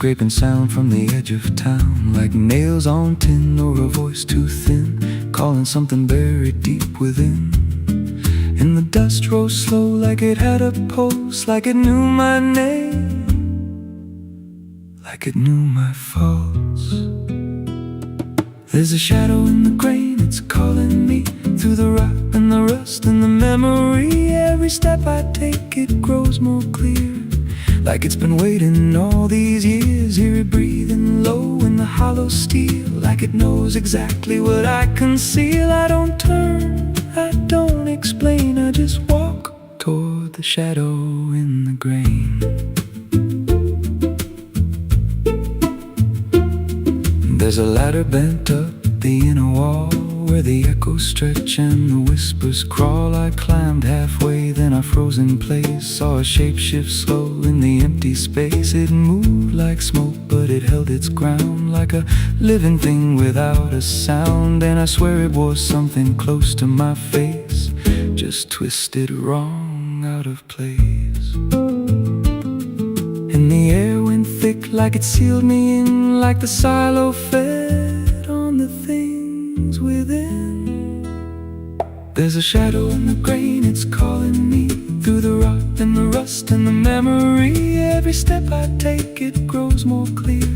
scraping sound from the edge of town, like nails on tin or a voice too thin, calling something buried deep within. And the dust rose slow like it had a pulse, like it knew my name, like it knew my faults. There's a shadow in the grain, it's calling me through the rot and the rust and the memory. Every step I take, it grows more clear, like it's been waiting all these years. Hear it breathing low in the hollow steel, like it knows exactly what I conceal. I don't turn, I don't explain, I just walk toward the shadow in the grain. There's a ladder bent up the inner wall, where the echoes stretch and the whispers crawl. I climbed halfway, then I froze in place, saw a shape shift slow in the empty space. It moved like smoke, but it held its ground, like a living thing without a sound. And I swear it was something close to my face, just twisted wrong, out of place. And the air went thick, like it sealed me in, like the silo fed on the things within. There's a shadow in the grain, it's calling me through the rot and the rust and the memory. Every step I take, it grows more clear,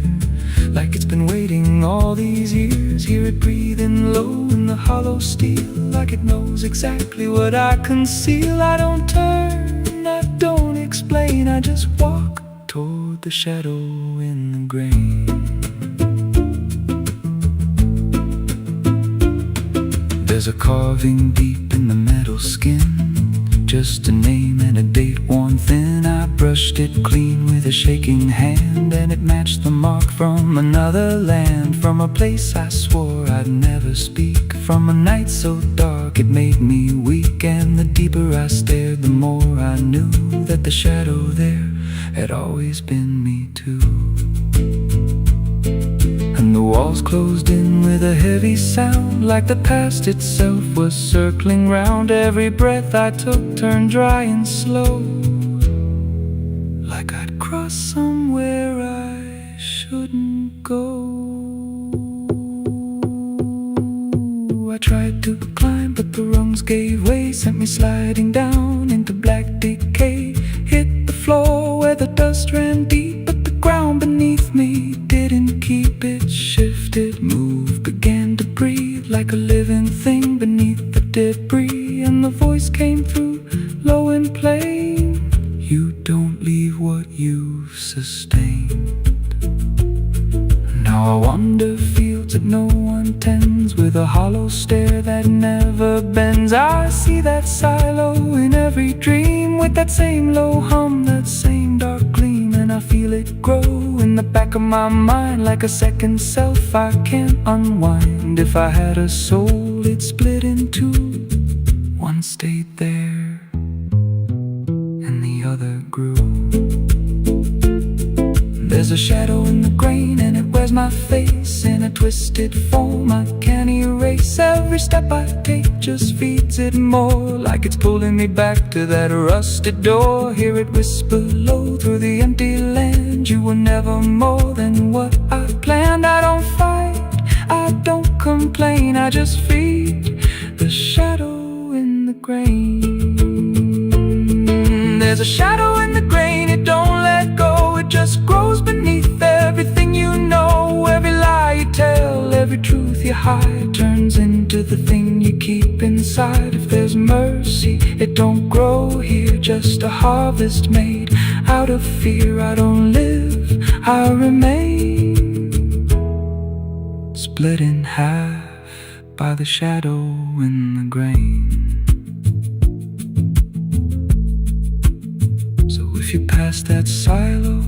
like it's been waiting all these years. Hear it breathing low in the hollow steel, like it knows exactly what I conceal. I don't turn, I don't explain, I just walk toward the shadow in the grain. There's a carving deep in the metal skin, just a name and a date worn thin. I brushed it clean with a shaking hand, and it matched the mark from another land, from a place I swore I'd never speak, from a night so dark it made me weak. And the deeper I stared, the more I knew that the shadow there had always been me too. And the walls closed in with a heavy sound, like the past itself was circling round. Every breath I took turned dry and slow, like I'd crossed somewhere I shouldn't go. I tried to climb, but the rungs gave way, sent me sliding down into black decay. Hit the floor where the dust ran deep, but the ground beneath me didn't keep. It shifted, moved, began to breathe, like a living thing beneath the debris. And the voice came through, low and plain: you don't leave what you've sustained. Now I wander fields that no one tends, with a hollow stare that never bends. I see that silo in every dream, with that same low hum, that same dark gleam. And I feel it grow in the back of my mind, like a second self I can't unwind. If I had a soul, it'd split in two. One stayed there, and the other grew. There's a shadow in the grain, and it wears my face in a twisted form I can't erase. Every step I take just feeds it more, like it's pulling me back to that rusted door. Hear it whisper low through the empty land: you were never more than what I planned. I don't fight, I don't complain, I just feed the shadow in the grain. There's a shadow in the grain, it don't let go, it just grows beneath everything you know. Every lie you tell, every truth you hide, turns into the thing you keep inside. If there's mercy, it don't grow here, just a harvest made out of fear. I don't live, I remain, split in half by the shadow in the grain. If you pass that silo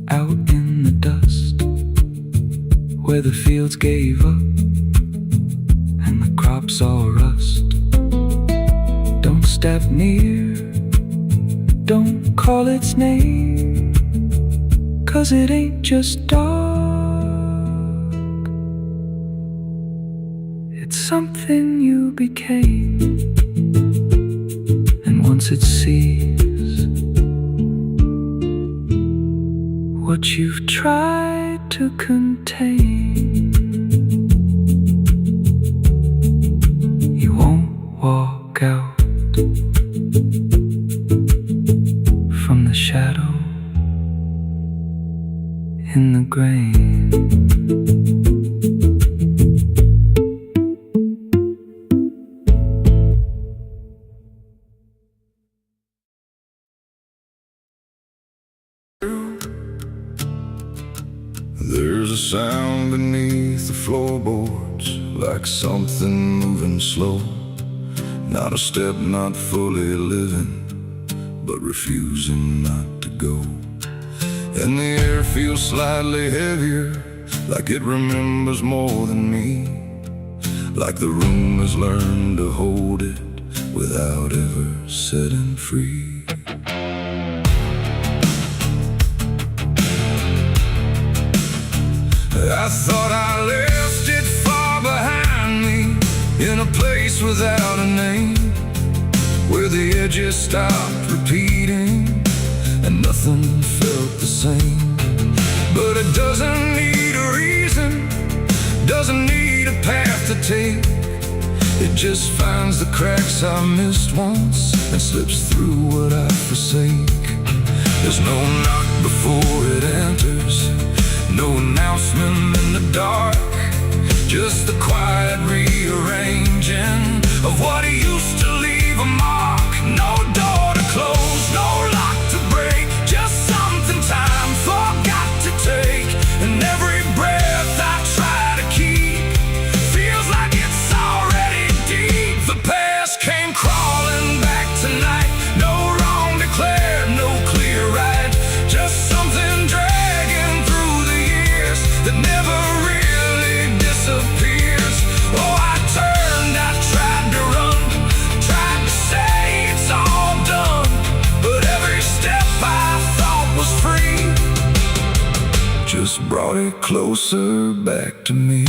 out in the dust, where the fields gave up and the crops all rust, don't step near, don't call its name, 'cause it ain't just dark, it's something you became. And once it sees what you've tried to contain. You won't walk out from the shadow in the grain. There's a sound beneath the floorboards, like something moving slow. Not a step, not fully living, but refusing not to go. And the air feels slightly heavier, like it remembers more than me. Like the room has learned to hold it without ever setting free. I thought I left it far behind me, in a place without a name, where the edges stopped repeating and nothing felt the same. But it doesn't need a reason, doesn't need a path to take. It just finds the cracks I missed once and slips through what I forsake. There's no knock before it enters, no announcement in the dark, just the quiet rearranging of what used to leave a mark. No door to close, no lock to break, just something time forgot to take. And every breath I try to keep feels like it's already deep. The past came crawling back tonight, no wrong declared, no clear right, just something dragging through the years that never really disappears. Oh, I turned, I tried to run, tried to say it's all done, but every step I thought was free just brought it closer back to me.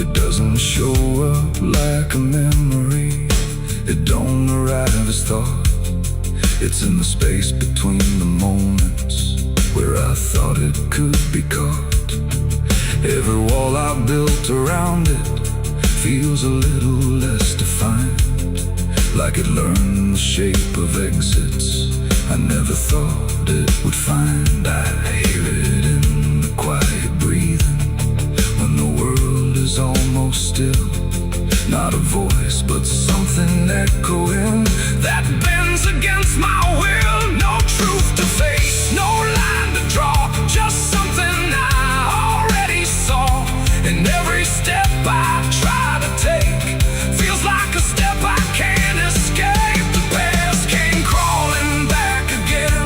It doesn't show up like a memory, it don't arrive as thought. It's in the space between the moments where I thought it could be caught. Every wall I built around it feels a little less defined, like it learned the shape of exits I never thought it would find. I hear it in the quiet breathing when the world is almost still. Not a voice, but something echoing that bends against my will. No truth to face, no line to draw, just something I already saw. And every step I try to take feels like a step I can't escape. The past came crawling back again,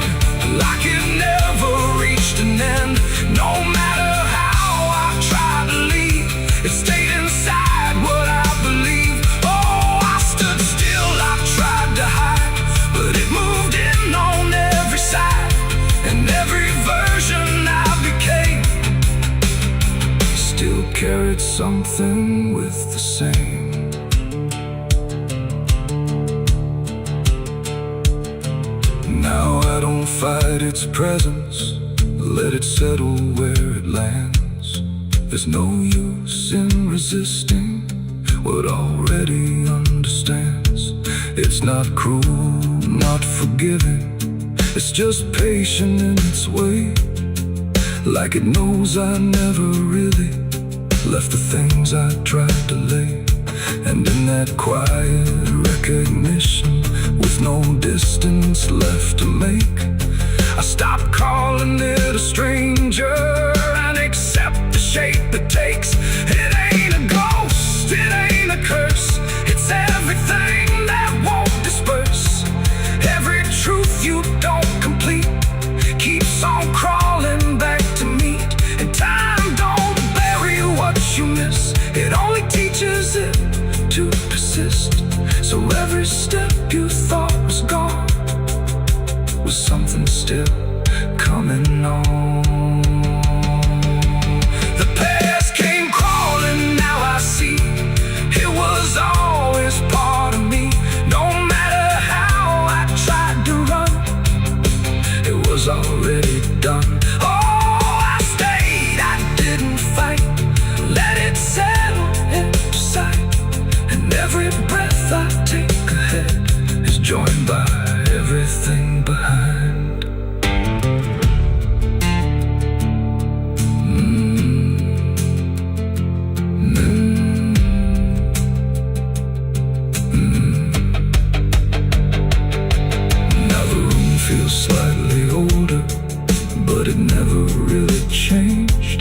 like it never reached an end. No matter how I tried to leave, it stayed inside what I believe. Oh, I stood still, I tried to hide, but it moved in on every side. And every version I became still carried something with the same. Now I don't fight its presence, let it settle where it lands. There's no use in resisting what already understands. It's not cruel, not forgiving, it's just patient in its way. Like it knows I never really left the things I tried to lay. And in that quiet recognition, with no distance left to make, I stopped calling it a stranger and accept the shape it takes. It ain't a ghost, it ain't a curse, it's everything that won't disperse. Every truth you don't complete keeps on crawling back to meet. And time don't bury what you miss, it only teaches it to persist. So every step you thought was gone was something still coming on. The past came crawling, now I see it was always part of me. No matter how I tried but it never really changed.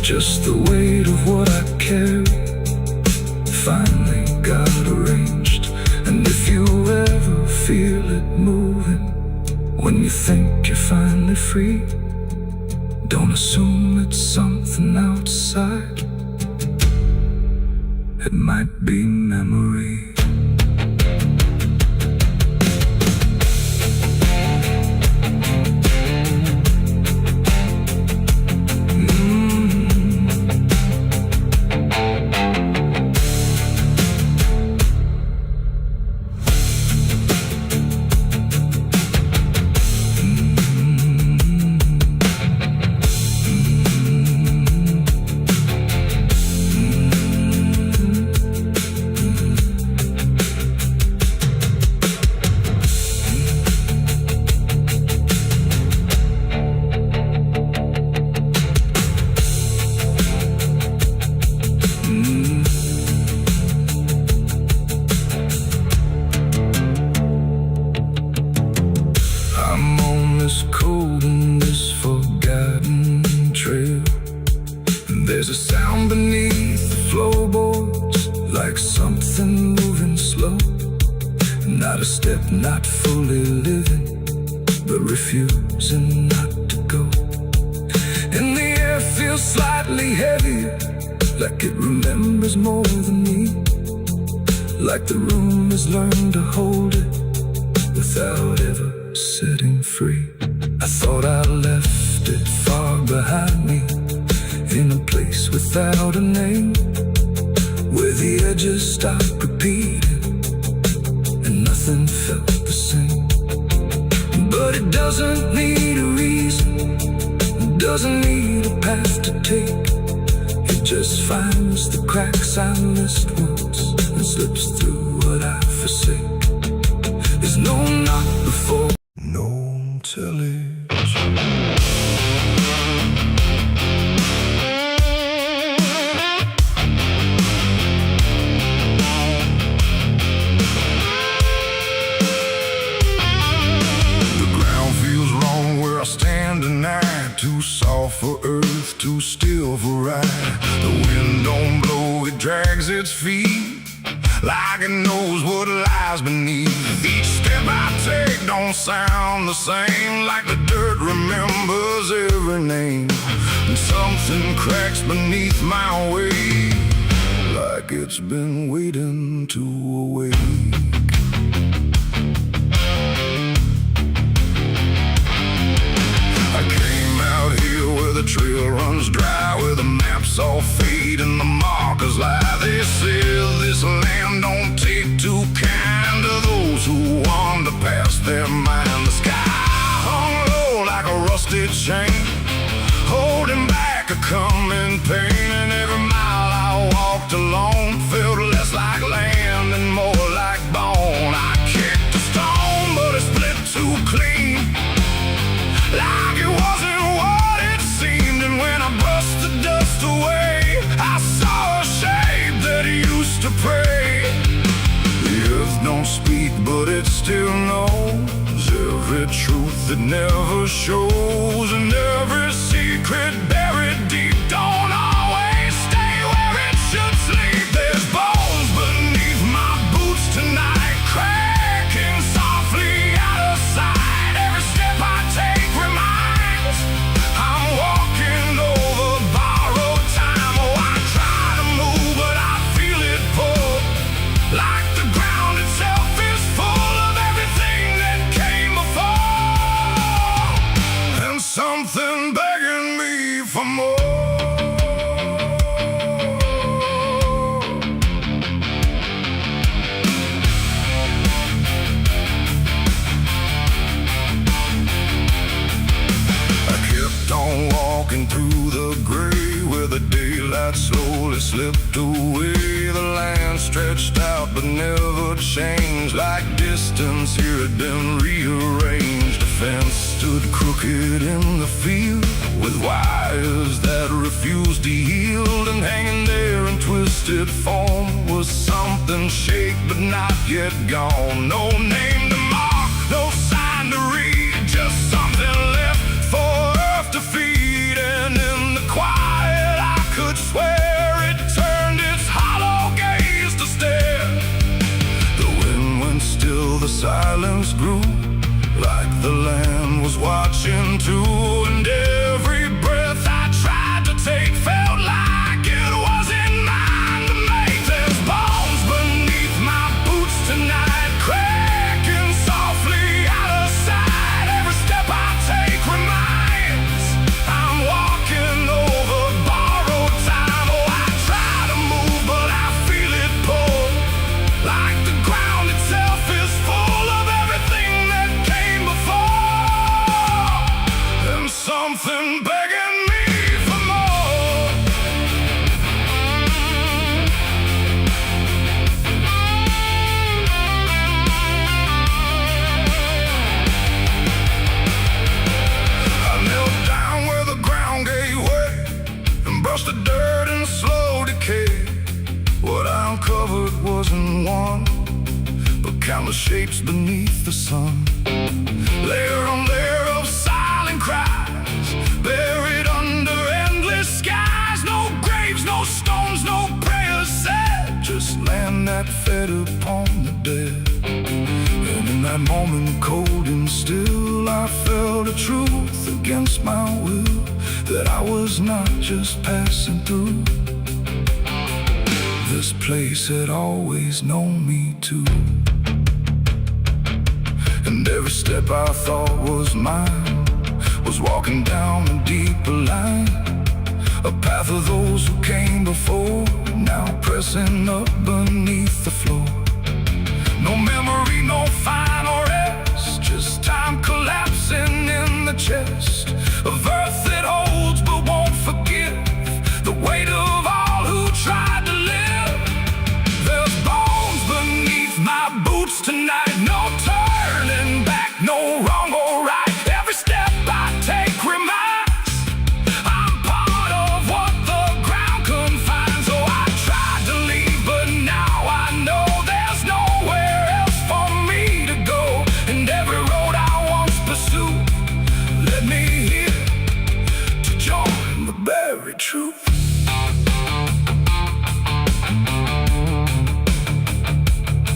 Just the weight of what I carry finally got arranged. And if you ever feel it moving, when you think you're finally free, don't assume it's something outside. It might be memory. Cold in this forgotten trail, and there's a sound beneath the floorboards, like something moving slow. Not a step, not fully living, but refusing not to go. And the air feels slightly heavier, like it remembers more than me, like the room has learned to hold it without ever setting free. I thought I left it far behind me, in a place without a name, where the edges stopped repeating and nothing felt the same. But it doesn't need a reason, it doesn't need a path to take. It just finds the cracks I missed once and slips through what I forsake. There's no knock before, no television. Too soft for earth, too still for ride. The wind don't blow, it drags its feet, like it knows what lies beneath. Each step I take don't sound the same, like the dirt remembers every name. And something cracks beneath my weight, like it's been waiting to awake. The trail runs dry, where the maps all fade and the markers lie. They say this land don't take too kind to those who wander past their mind. The sky hung low like a rusted chain, holding back a coming pain. And every mile I walked alone felt less like land and more like bone. I kicked a stone, but it split too clean, like it wasn't when I brushed the dust away. I saw a shape that used to pray. The earth don't speak, but it still knows every truth that never shows, and every secret buried deep don't always stay where it should sleep. There's bones beneath my boots tonight, cracking softly out of sight. Every step I take reminds I'm walking over borrowed time. Oh, I try to move, but I feel it pull, like the ground itself is full of everything that came before, and something begging me for more. On walking through the gray, where the daylight slowly slipped away. The land stretched out but never changed, like distance here had been rearranged. A fence stood crooked in the field, with wires that refused to yield. And hanging there in twisted form was something shaped but not yet gone. No name to mark, no sign to read, just something left for earth to. And every breath I tried to take felt like it wasn't mine to make. There's bones beneath my boots tonight, cracking softly out of sight. Every step I take reminds I'm walking over borrowed time. Oh, I try to move, but I feel it pull, like the ground itself is full of everything that came before, and something begging me for more. I knelt down where the ground gave way and brushed the dirt in slow decay. What I uncovered wasn't one, but countless shapes beneath the sun. Layer on layer of silent cries, buried under endless skies. No graves, no stones, no prayers said, just land that fed upon the dead. And in that moment, cold and still, I felt a truth against my will, that I was not just passing through. This place had always known me too. And every step I thought was mine was walking down a deeper line, a path of those who came before, now pressing up beneath the floor. No memory, no final rest, just time collapsing in the chest of earth that holds but won't forgive the weight of all who tried to live. There's bones beneath my boots tonight, no turning back, no wrong or right. Every step I take reminds I'm part of what the ground confines. Oh, I tried to leave, but now I know there's nowhere else for me to go. And every road I once pursued led me here to join the buried truth.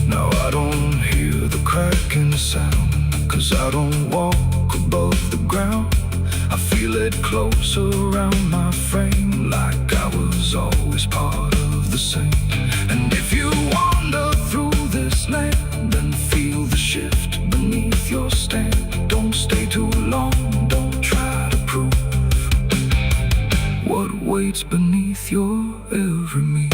Now I don't hear the cracking sound, 'cause I don't walk above the ground. I feel it close around my frame, like I was always part of the same. And if you wander through this land and feel the shift beneath your stand, don't stay too long, don't try to prove what waits beneath your every move.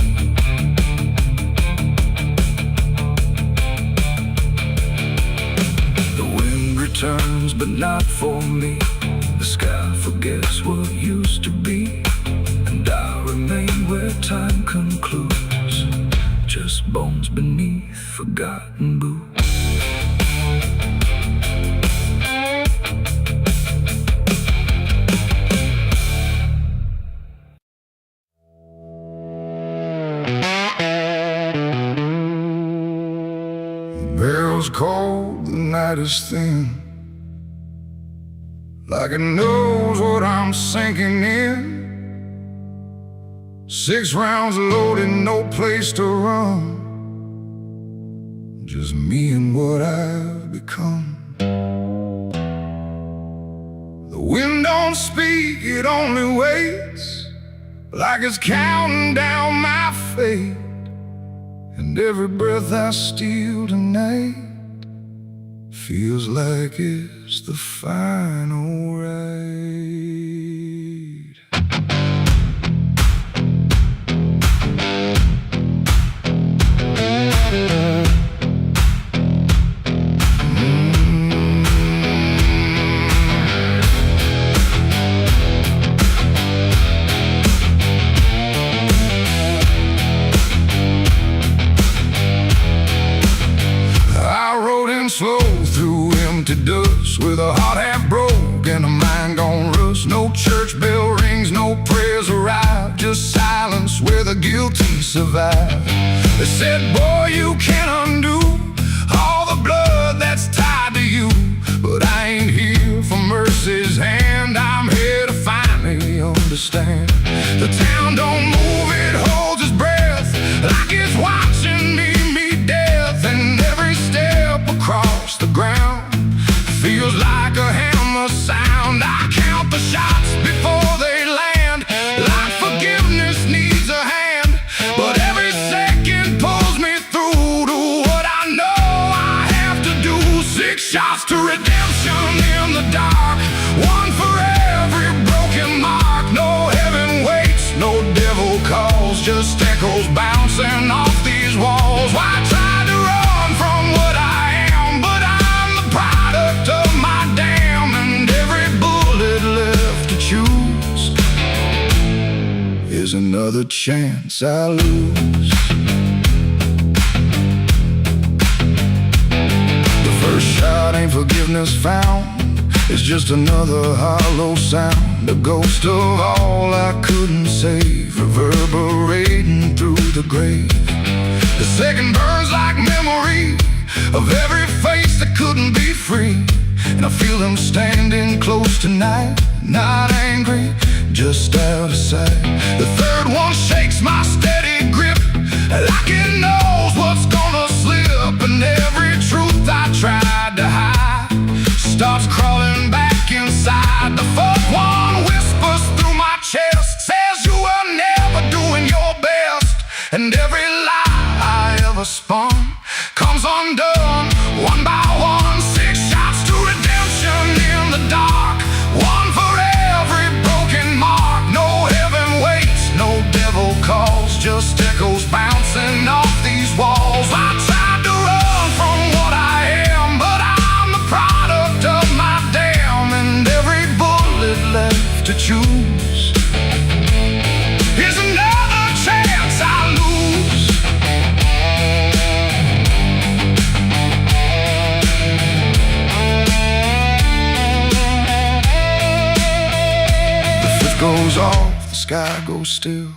Turns, but not for me. The sky forgets what used to be, and I remain where time concludes, just bones beneath forgotten boots. The bell's cold, the night is thin, like it knows what I'm sinking in. 6 rounds loaded, no place to run, just me and what I've become. The wind don't speak, it only waits, like it's counting down my fate. And every breath I steal tonight feels like it's the final ride. Slow through empty dust, with a heart half broke and a mind gone rust. No church bell rings, no prayers arrive, just silence where the guilty survive. They said, boy, you can't undo all the blood that's tied to you. But I ain't here for mercy's hand, I'm here to finally understand. The town don't move, it holds its breath, like it's watching me meet death. And every step across the ground feels like a hammer sound. I Here's another chance I lose. The first shot ain't forgiveness found. It's just another hollow sound, a ghost of all I couldn't save, reverberating through the grave. The second burns like memory of every face that couldn't be free. And I feel them standing close tonight, not angry, just out of sight. The third one shakes my steady grip, like it knows what's gonna slip. And every truth I tried to hide starts crawling back inside. The fourth one whispers through my chest, says you were never doing your best. And every lie I ever spun comes undone, one by one. 6 shots to redemption in the dark, one for every broken mark. No heaven waits, no devil calls, just echoes bouncing off these walls. I tried to run from what I am, but I'm the product of my damn. And every bullet left to choose is another chance I lose. The fifth goes off, the sky goes still,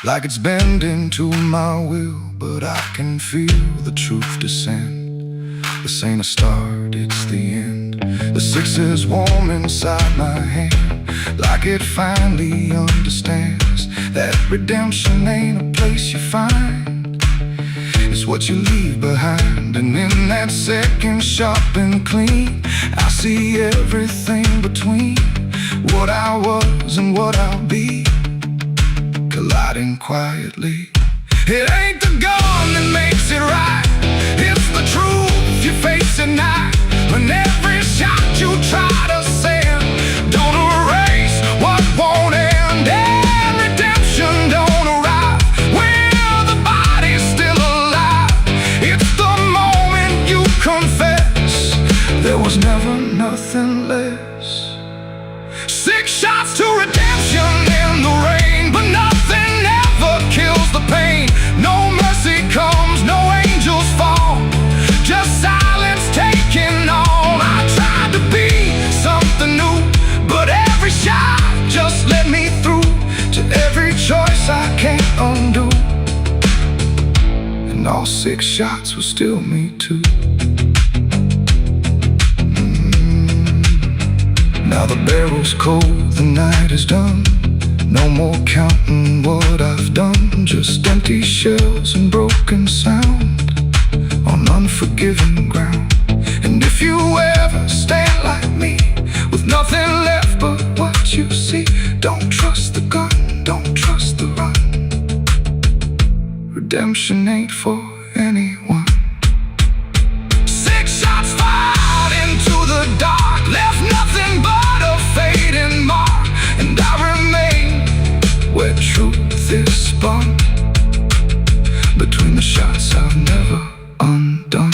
like it's bending to my will. But I can feel the truth descend. This ain't a start, it's the end. The six is warm inside my hand, like it finally understands that redemption ain't a place you find, it's what you leave behind. And in that second sharp and clean, I see everything between what I was and what I'll be, colliding quietly. It ain't the gun that makes it right, it's the truth you face at night. When every shot you try to send don't erase what won't end, and redemption don't arrive when the body's still alive. It's the moment you confess there was never nothing less. 6 shots to redemption in the rain, but nothing ever kills the pain. No mercy comes, no angels fall, just silence taking on. I tried to be something new, but every shot just let me through to every choice I can't undo. And all 6 shots were still me too. Now the barrel's cold, the night is done. No more counting what I've done, just empty shells and broken sound on unforgiving ground. And if you ever stand like me, with nothing left but what you see, don't trust the gun, don't trust the run. Redemption ain't for anyone. 6 shots fired into the dark, left nothing but a fading mark. And I remain where truth is spun, between the shots I've never undone.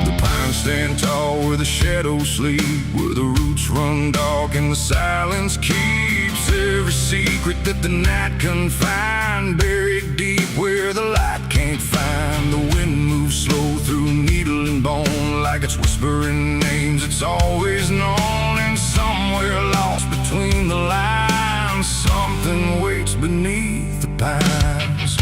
The pines stand tall where the shadows sleep, where the roots run dark and the silence keeps every secret that the night can find. Buried deep where the light can't find, the wind moves slow through needle and bone, like it's whispering names it's always known. And somewhere lost between the lines, something waits beneath the pines.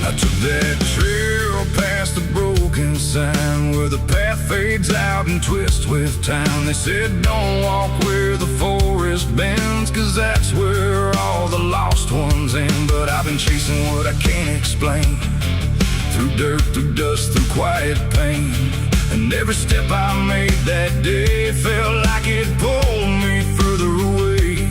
I took that trail past the broken sign, where the path fades out and twists with time. They said don't walk where the forest bends, 'cause that's where all the lost ones end. But I've been chasing what I can't explain, through dirt, through dust, through quiet pain. And every step I made that day felt like it pulled me further away.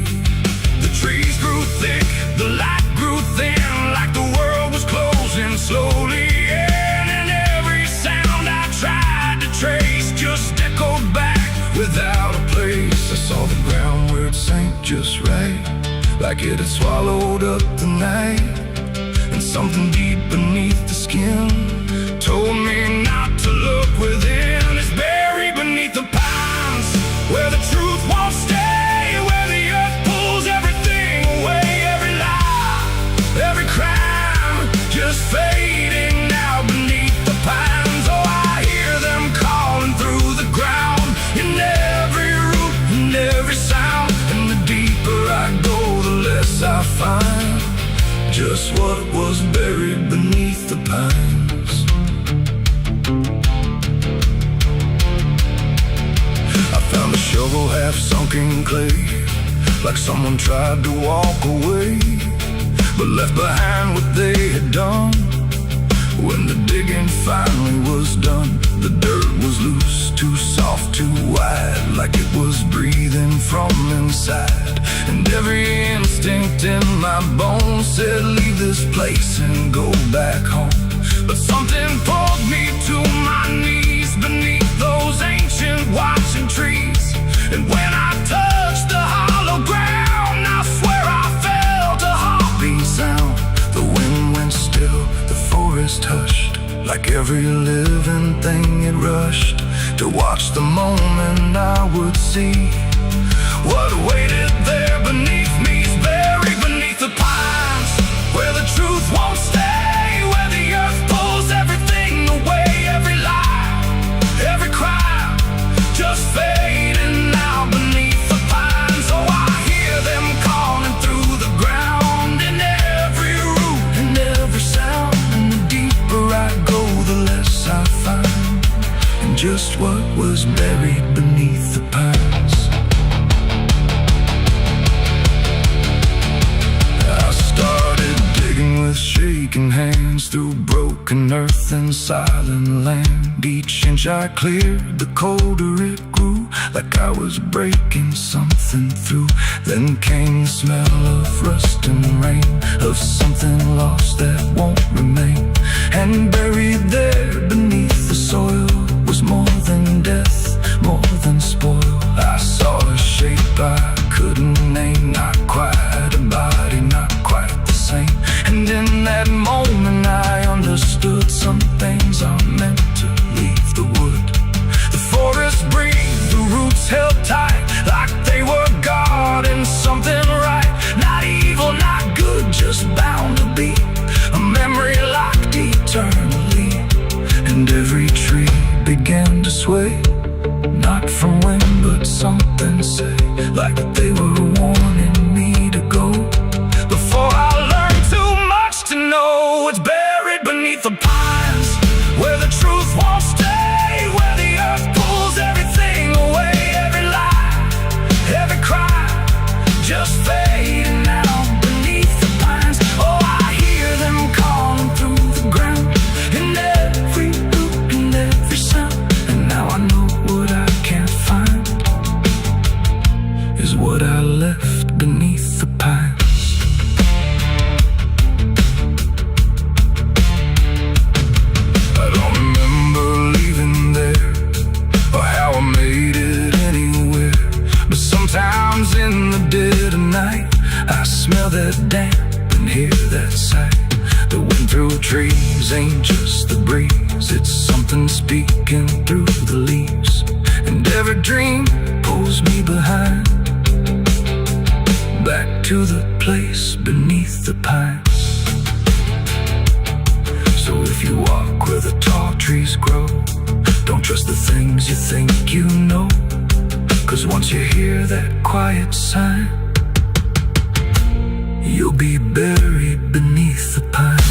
The trees grew thick, the light grew thin, like the world was closing slowly in. And every sound I tried to trace just echoed back without a place. just right, like it had swallowed up the night. And something deep beneath the skin told me not to look within. It's buried beneath the pines, where the truth won't stay, where the earth pulls everything away. Every lie, every crime, just fading now beneath the pines. Oh, I hear them calling through the ground, in every root, in every sound. And the deeper I go, the less I find just what was buried beneath the pines. I found a shovel half sunk in clay, like someone tried to walk away, but left behind what they had done. When the digging finally was done, the dirt was loose, too soft, too wide, like it was breathing from inside. And every instinct in my bones said, leave this place and go back home. But something pulled me to my knees beneath those ancient watching trees. And when I touched the hollow ground, I swear I felt a heartbeat sound. The wind went still, the forest hushed, like every living thing it rushed to watch the moment I would see what waited there beneath me. Is buried beneath the pines, where the truth won't stay, where the earth pulls everything away. Every lie, every crime, just fading now beneath the pines. Oh, I hear them calling through the ground, in every root, in every sound. And the deeper I go, the less I find, and just what was buried beneath the pines. With shaking hands through broken earth and silent land, each inch I cleared, the colder it grew, like I was breaking something through. Then came the smell of rust and rain, of something lost that won't remain. And buried there beneath the soil was more than death, more than spoil. I saw a shape I couldn't name, not quite a body, not quite the same. And in that moment I understood some things are meant to leave the wood. The forest breathed, the roots held tight, like they were guarding something right. Not evil, not good, just bound to be a memory locked eternally. And every tree began to sway, not from wind but something say, like they were warning me to go before I learned too much to know. It's buried beneath the pines, where the truth won't stay, where the earth pulls everything away. Every lie, every crime, just fading now beneath the pines. Oh, I hear them calling through the ground, in every root, in every sound. And now I know what I can't find is what I left beneath the pines. Sometimes in the dead of night, I smell that damp and hear that sigh. The wind through trees ain't just the breeze, it's something speaking through the leaves. And every dream pulls me behind, back to the place beneath the pines. So if you walk where the tall trees grow, don't trust the things you think you know. 'Cause once you hear that quiet sign, you'll be buried beneath the pines.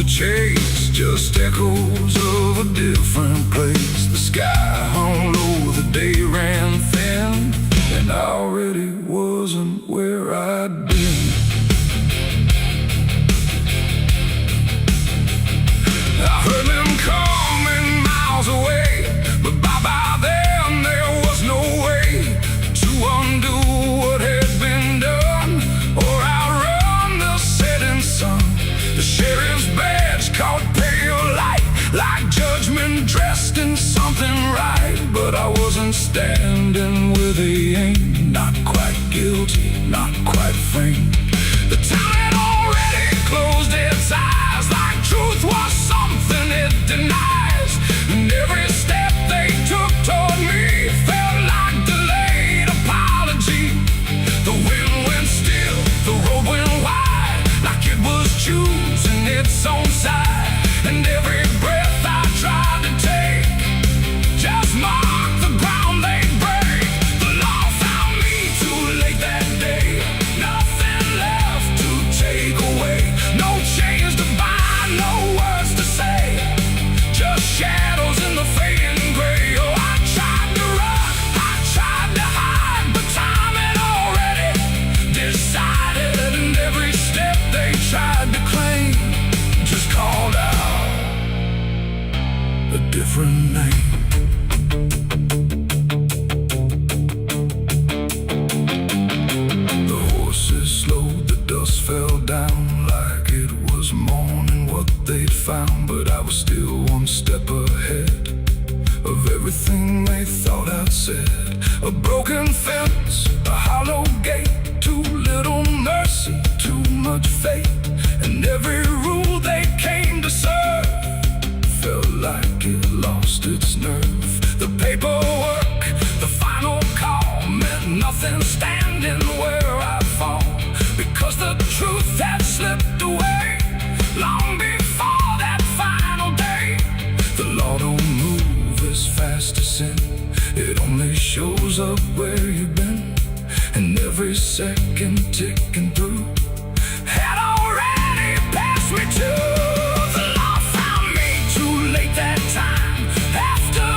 Chase, just echoes of a different place. The sky hung low, the day ran thin, and judgment dressed in something right, but I wasn't standing with a aim. Not quite guilty, not quite framed. The town had already closed its eyes, like truth was something it denies. And every step they took toward me felt like delayed apology. The wind went still, the road went wide, like it was choosing its own side. And every breath I tried to take just marked the ground they'd break. The law found me too late that day. Nothing left to take away. No chains to bind, no words to say. Just shadows in the fading gray. Oh, I tried to run, I tried to hide, but time had already decided. And every step they tried to claim just called out a different name. The horses slowed, the dust fell down like it was morning what they'd found. But I was still one step ahead of everything they thought I'd said. A broken fence, a hollow gate, too little mercy, too much fate. And every rule they came to serve felt like it lost its nerve. The paperwork, the final call meant nothing standing where I fall, because the truth had slipped away long before that final day. The law don't move as fast as sin. It only shows up where you've been. And every second ticking through had already passed me too. The law found me too late that time. After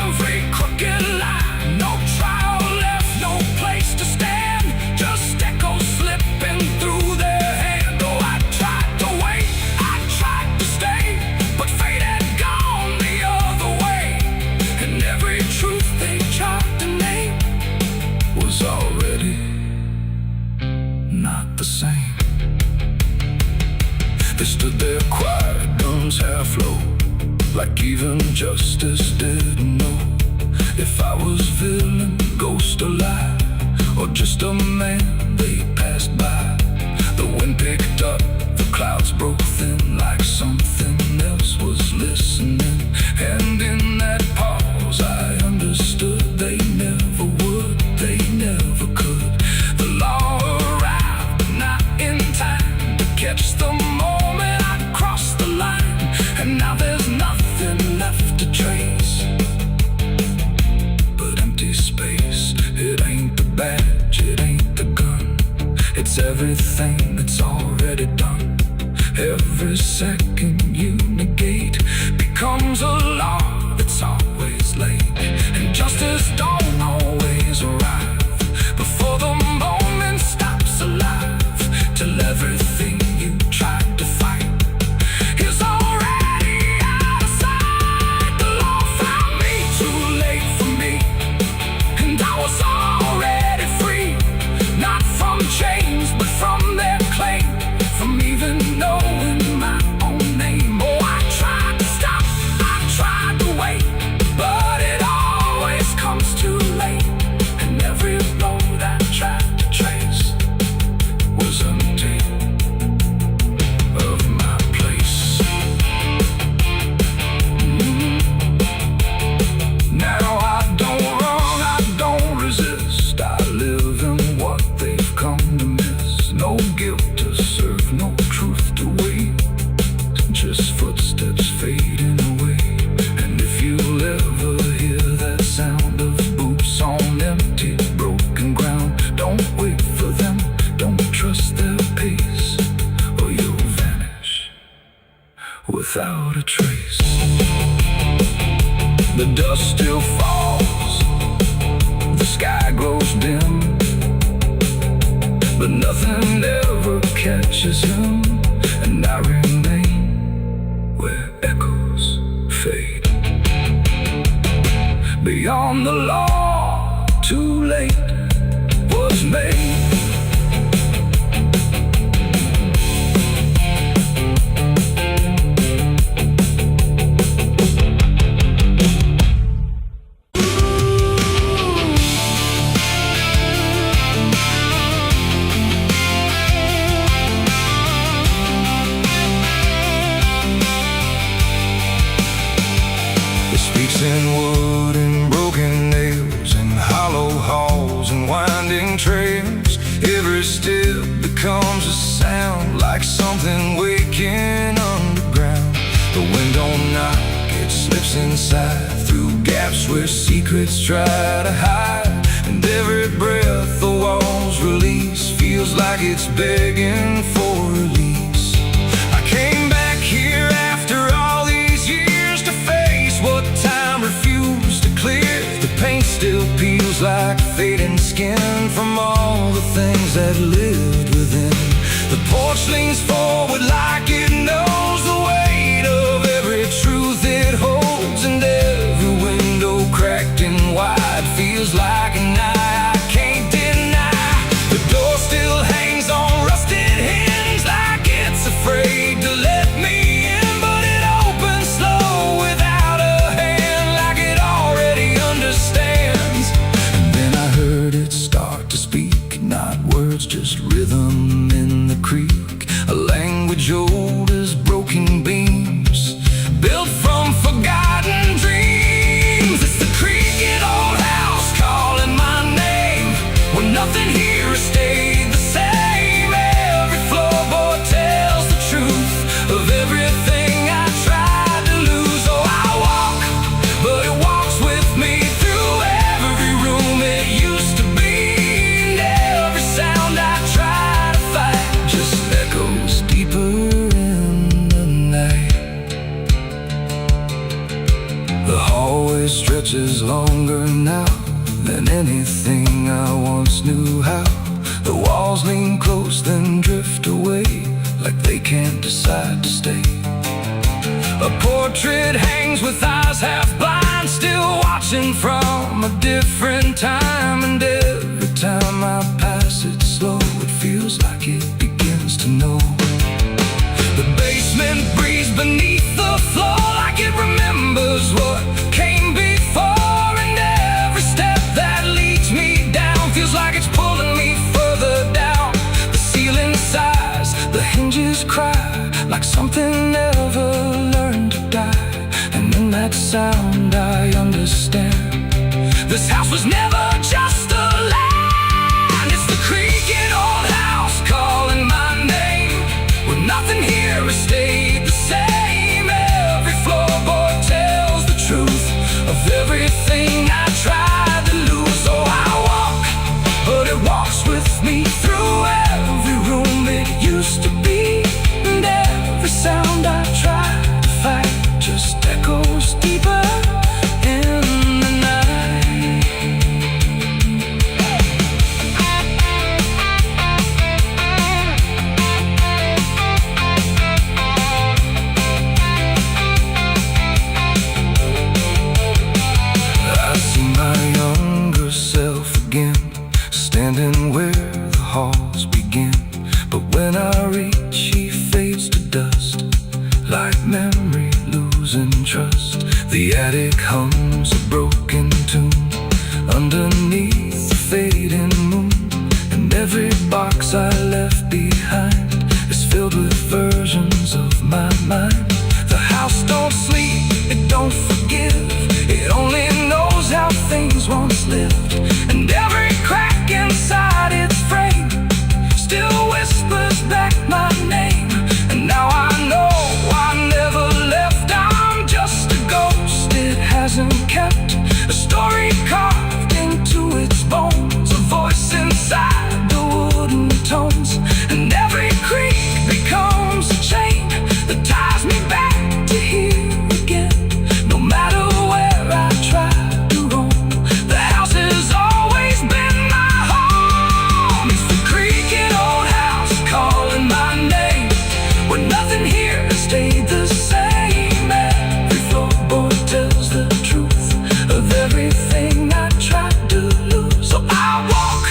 every crooked line, no trial left, no place to stand. Just echoes slipping through their hand. Oh, I tried to wait, I tried to stay, but fate had gone the other way. And every truth they tried to name was already not the same. They stood there quiet, guns half low, like even justice didn't know if I was villain, ghost or lie, or just a man they passed by. The wind picked up, the clouds broke thin, like something else was listening. And in that pause I understood they never would, they never could. The law arrived, but not in time to catch the moment I crossed the line. And now there's nothing left to trace but empty space. It ain't the badge, it ain't the gun, it's everything that's already done. Every second you negate becomes a law that's always late. And justice don't always arrive before the moment stops alive, till everything you tried to fight is already out of sight. The law found me too late for me, and I was already free. Not from chains, but from their claim, from even knowing my own name. Oh, I tried to stop, I tried to wait, but it always comes too late. And every road I tried to trace was empty of my place. Now I don't run, I don't resist. I live in what they've come to miss. No guilt to serve, no truth to wait, just footsteps fading away. And if you'll ever hear that sound of boots on empty, broken ground, don't wait for them, don't trust their pace, or you'll vanish without a trace. The dust still falls, the sky grows dim, but nothing ever catches him. And I remain where echoes fade. Beyond the law, too late was made. in wood and broken nails, and hollow halls and winding trails. Every step becomes a sound, like something waking underground. The wind don't knock, it slips inside, through gaps where secrets try to hide. And every breath the walls release feels like it's begging for release. I came back here after all these years to face what time refused to clear. The paint still peels like fading skin from all the things that lived within. The porch leans forward like it knows the weight of every truth it holds, and every window cracked and wide feels like an eye I can't deny. The door still hangs on rusted hinges like it's afraid to let me in, but it opens slow without a hand, like it already understands. And then I heard it start to speak, not words, just rhythm in the creek, a language old as broken beams, built from forgotten dreams. It's the creaking old house calling my name, when nothing here has stayed the same. Every floorboard tells the truth of everything I tried to lose. Oh, I walk, but it walks with me through every room it used to be, and every sound I try to fight just echoes deeper in the night. The hallway stretches longer now than anything I once knew how. The walls lean close then drift away, like they can't decide to stay. A portrait hangs with eyes half blind, still watching from a different time. And every time I pass it slow, it feels like it begins to know. The basement breathes beneath the floor, like it remembers what came before. And every step that leads me down feels like it's pulling me further down. The ceiling sighs, the hinges cry, like something never learned to die. And in that sound I understand, this house was never just a land. It's the creaking old house calling my name, when nothing here has stayed the same. Every floorboard tells the truth of everything I tried to lose. Oh, I walk, but it walks with me through every room it used to be, and every sound I tried to fight just echoes deeper in the night. I see my younger self again, standing where the halls begin. But when I reach, he fades to dust, like memory losing trust. The attic hums a broken tune underneath the fading moon, and every box I left behind is filled with versions of my mind. The house don't sleep, it don't forgive, it only knows how things once lived. And every crack inside its frame still whispers back my name. And now I know I never left, I'm just a ghost it hasn't kept, a story carved into its bones, a voice inside the wooden tones. And every creak becomes a chain that ties me back to here again. No matter where I try to roam, the house has always been my home. It's the creaking old house calling my name, when nothing here has stayed the same. Every floorboard tells the truth of everything I tried to lose. So I walk,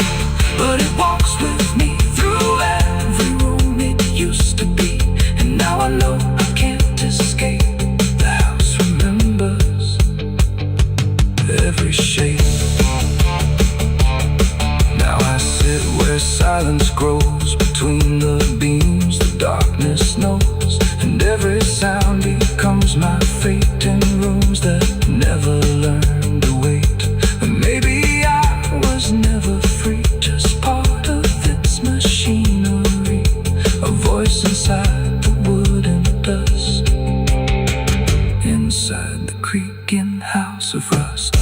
broken house of rust.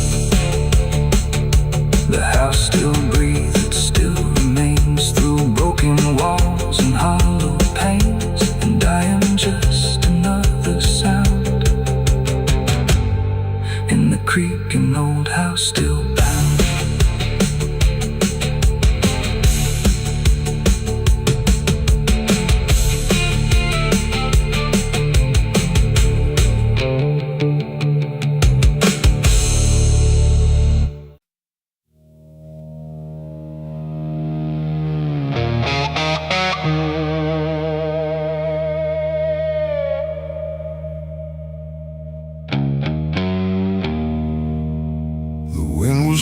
The house still breathes, it still remains through broken walls and hollow panes. And I am just another sound in the creaking old house still bound.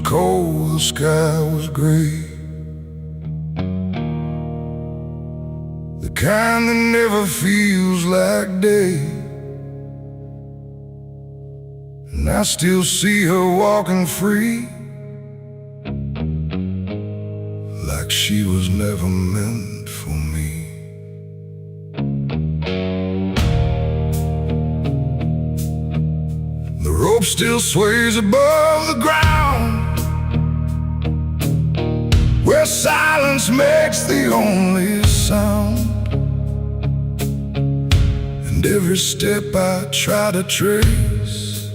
Cold, the sky was gray, the kind that never feels like day. And I still see her walking free, like she was never meant for me. The rope still sways above the ground, where silence makes the only sound. And every step I try to trace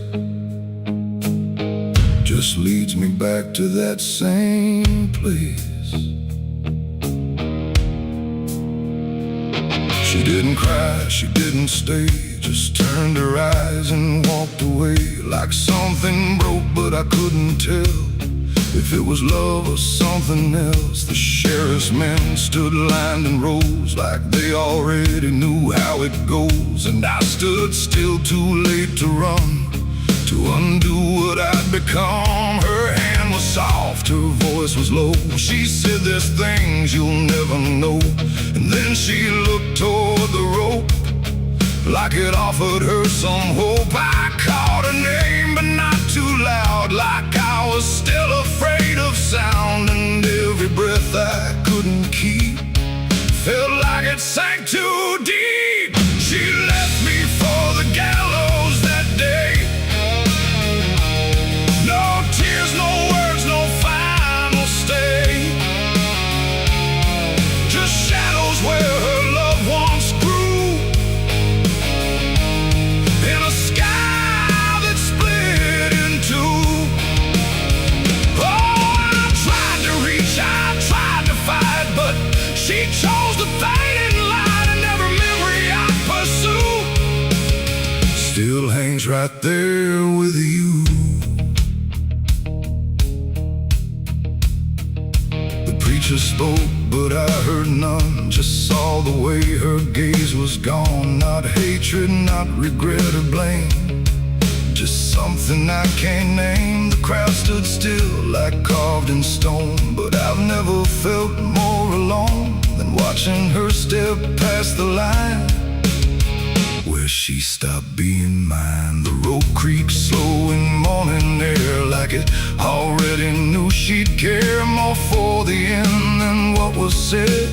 just leads me back to that same place. She didn't cry, she didn't stay, just turned her eyes and walked away. Like something broke, but I couldn't tell if it was love or something else. The sheriff's men stood lined in rows, like they already knew how it goes. And I stood still, too late to run, to undo what I'd become. Her hand was soft, her voice was low. She said, "There's things you'll never know." And then she looked toward the rope, like it offered her some hope. I called her name, but not too loud, like I was still afraid of sound. And every breath I couldn't keep felt like it sank too deep. She left me for the gallows that day. No tears, no words, no final stay, just shadows where her loved ones grew, in a sky that split in two. Oh, I tried to reach, I tried to fight, but she chose the fading light, and every memory I pursue still hangs right there with you. The preacher spoke, but I heard none, just saw the way her gaze was gone. Not hatred, not regret or blame, just something I can't name. The crowd stood still, like carved in stone, but I've never felt more alone than watching her step past the line where she stopped being mine. The rope creaks slow in morning air, like it already knew she'd care more for the end than what was said,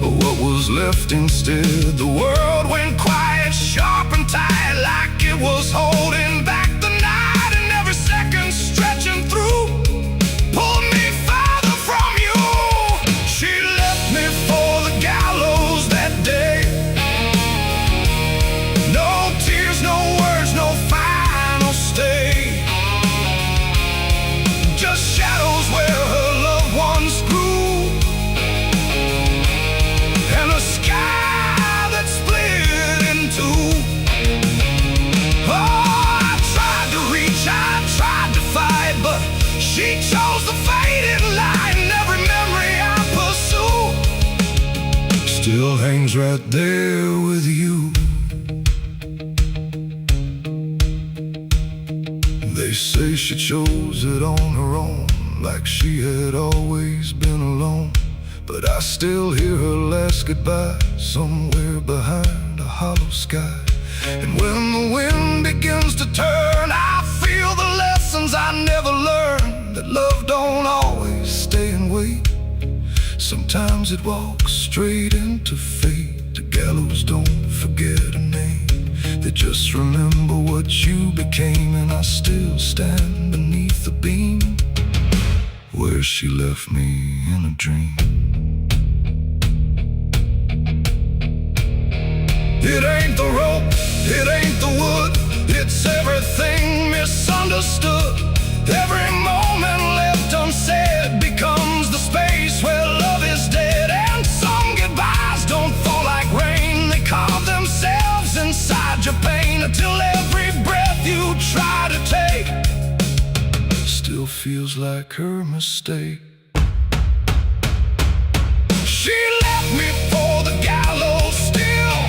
or what was left instead. The world went quiet, sharp and tight, like it was holding back the night, and every second stretching through pulled me farther from you. She left me for the gallows that day. No tears, no words, no final stay, just shadows where her loved ones grew, and a sky that split in two. Oh, I tried to reach, I tried to fight, but she chose the fading light, and every memory I pursue still hangs right there with you. They say she chose it on her own, like she had always been alone. But I still hear her last goodbye somewhere behind a hollow sky. And when the wind begins to turn, I feel the lessons I never learned, that love don't always stay and wait. Sometimes it walks straight into fate. The gallows don't forget a name, they Just remember what you became, and I still stand beneath the beam where she left me in a dream. It ain't the rope, it ain't the wood, it's everything misunderstood. Every moment left unsaid becomes the space where love is dead. And some goodbyes don't fall like rain, they carve themselves inside your pain, until every breath you try to take still feels like her mistake. She left me for the gallows still,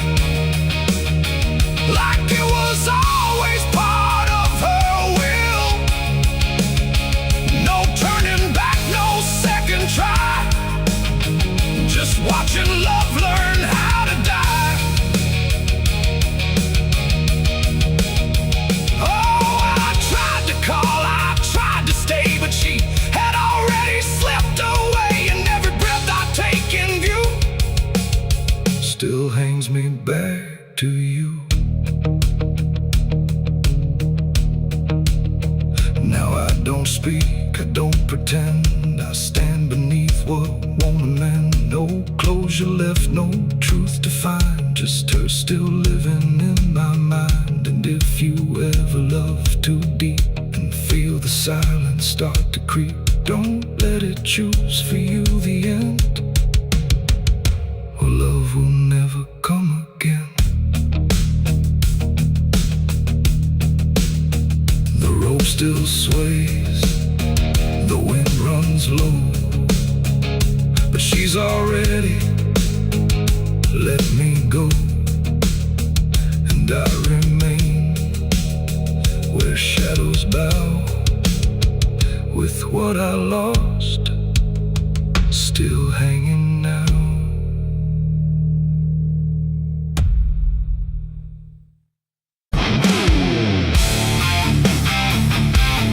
like it was always part of her will. No turning back, no second try, just watching love learn how to die. Oh, I tried to call, I tried to stay, but she had already slipped away, and every breath I take in view still hangs me back to you. Now I don't speak, I don't pretend, I stand beneath what won't amend. No closure left, no truth to find, just her still living in my mind. And if you ever love too deep and feel the silence start to creep, don't let it choose for you the end, or love will never come again. The rope still sways, the wind runs low, but she's already let me go, and I remain where shadows bow, with what I lost still hanging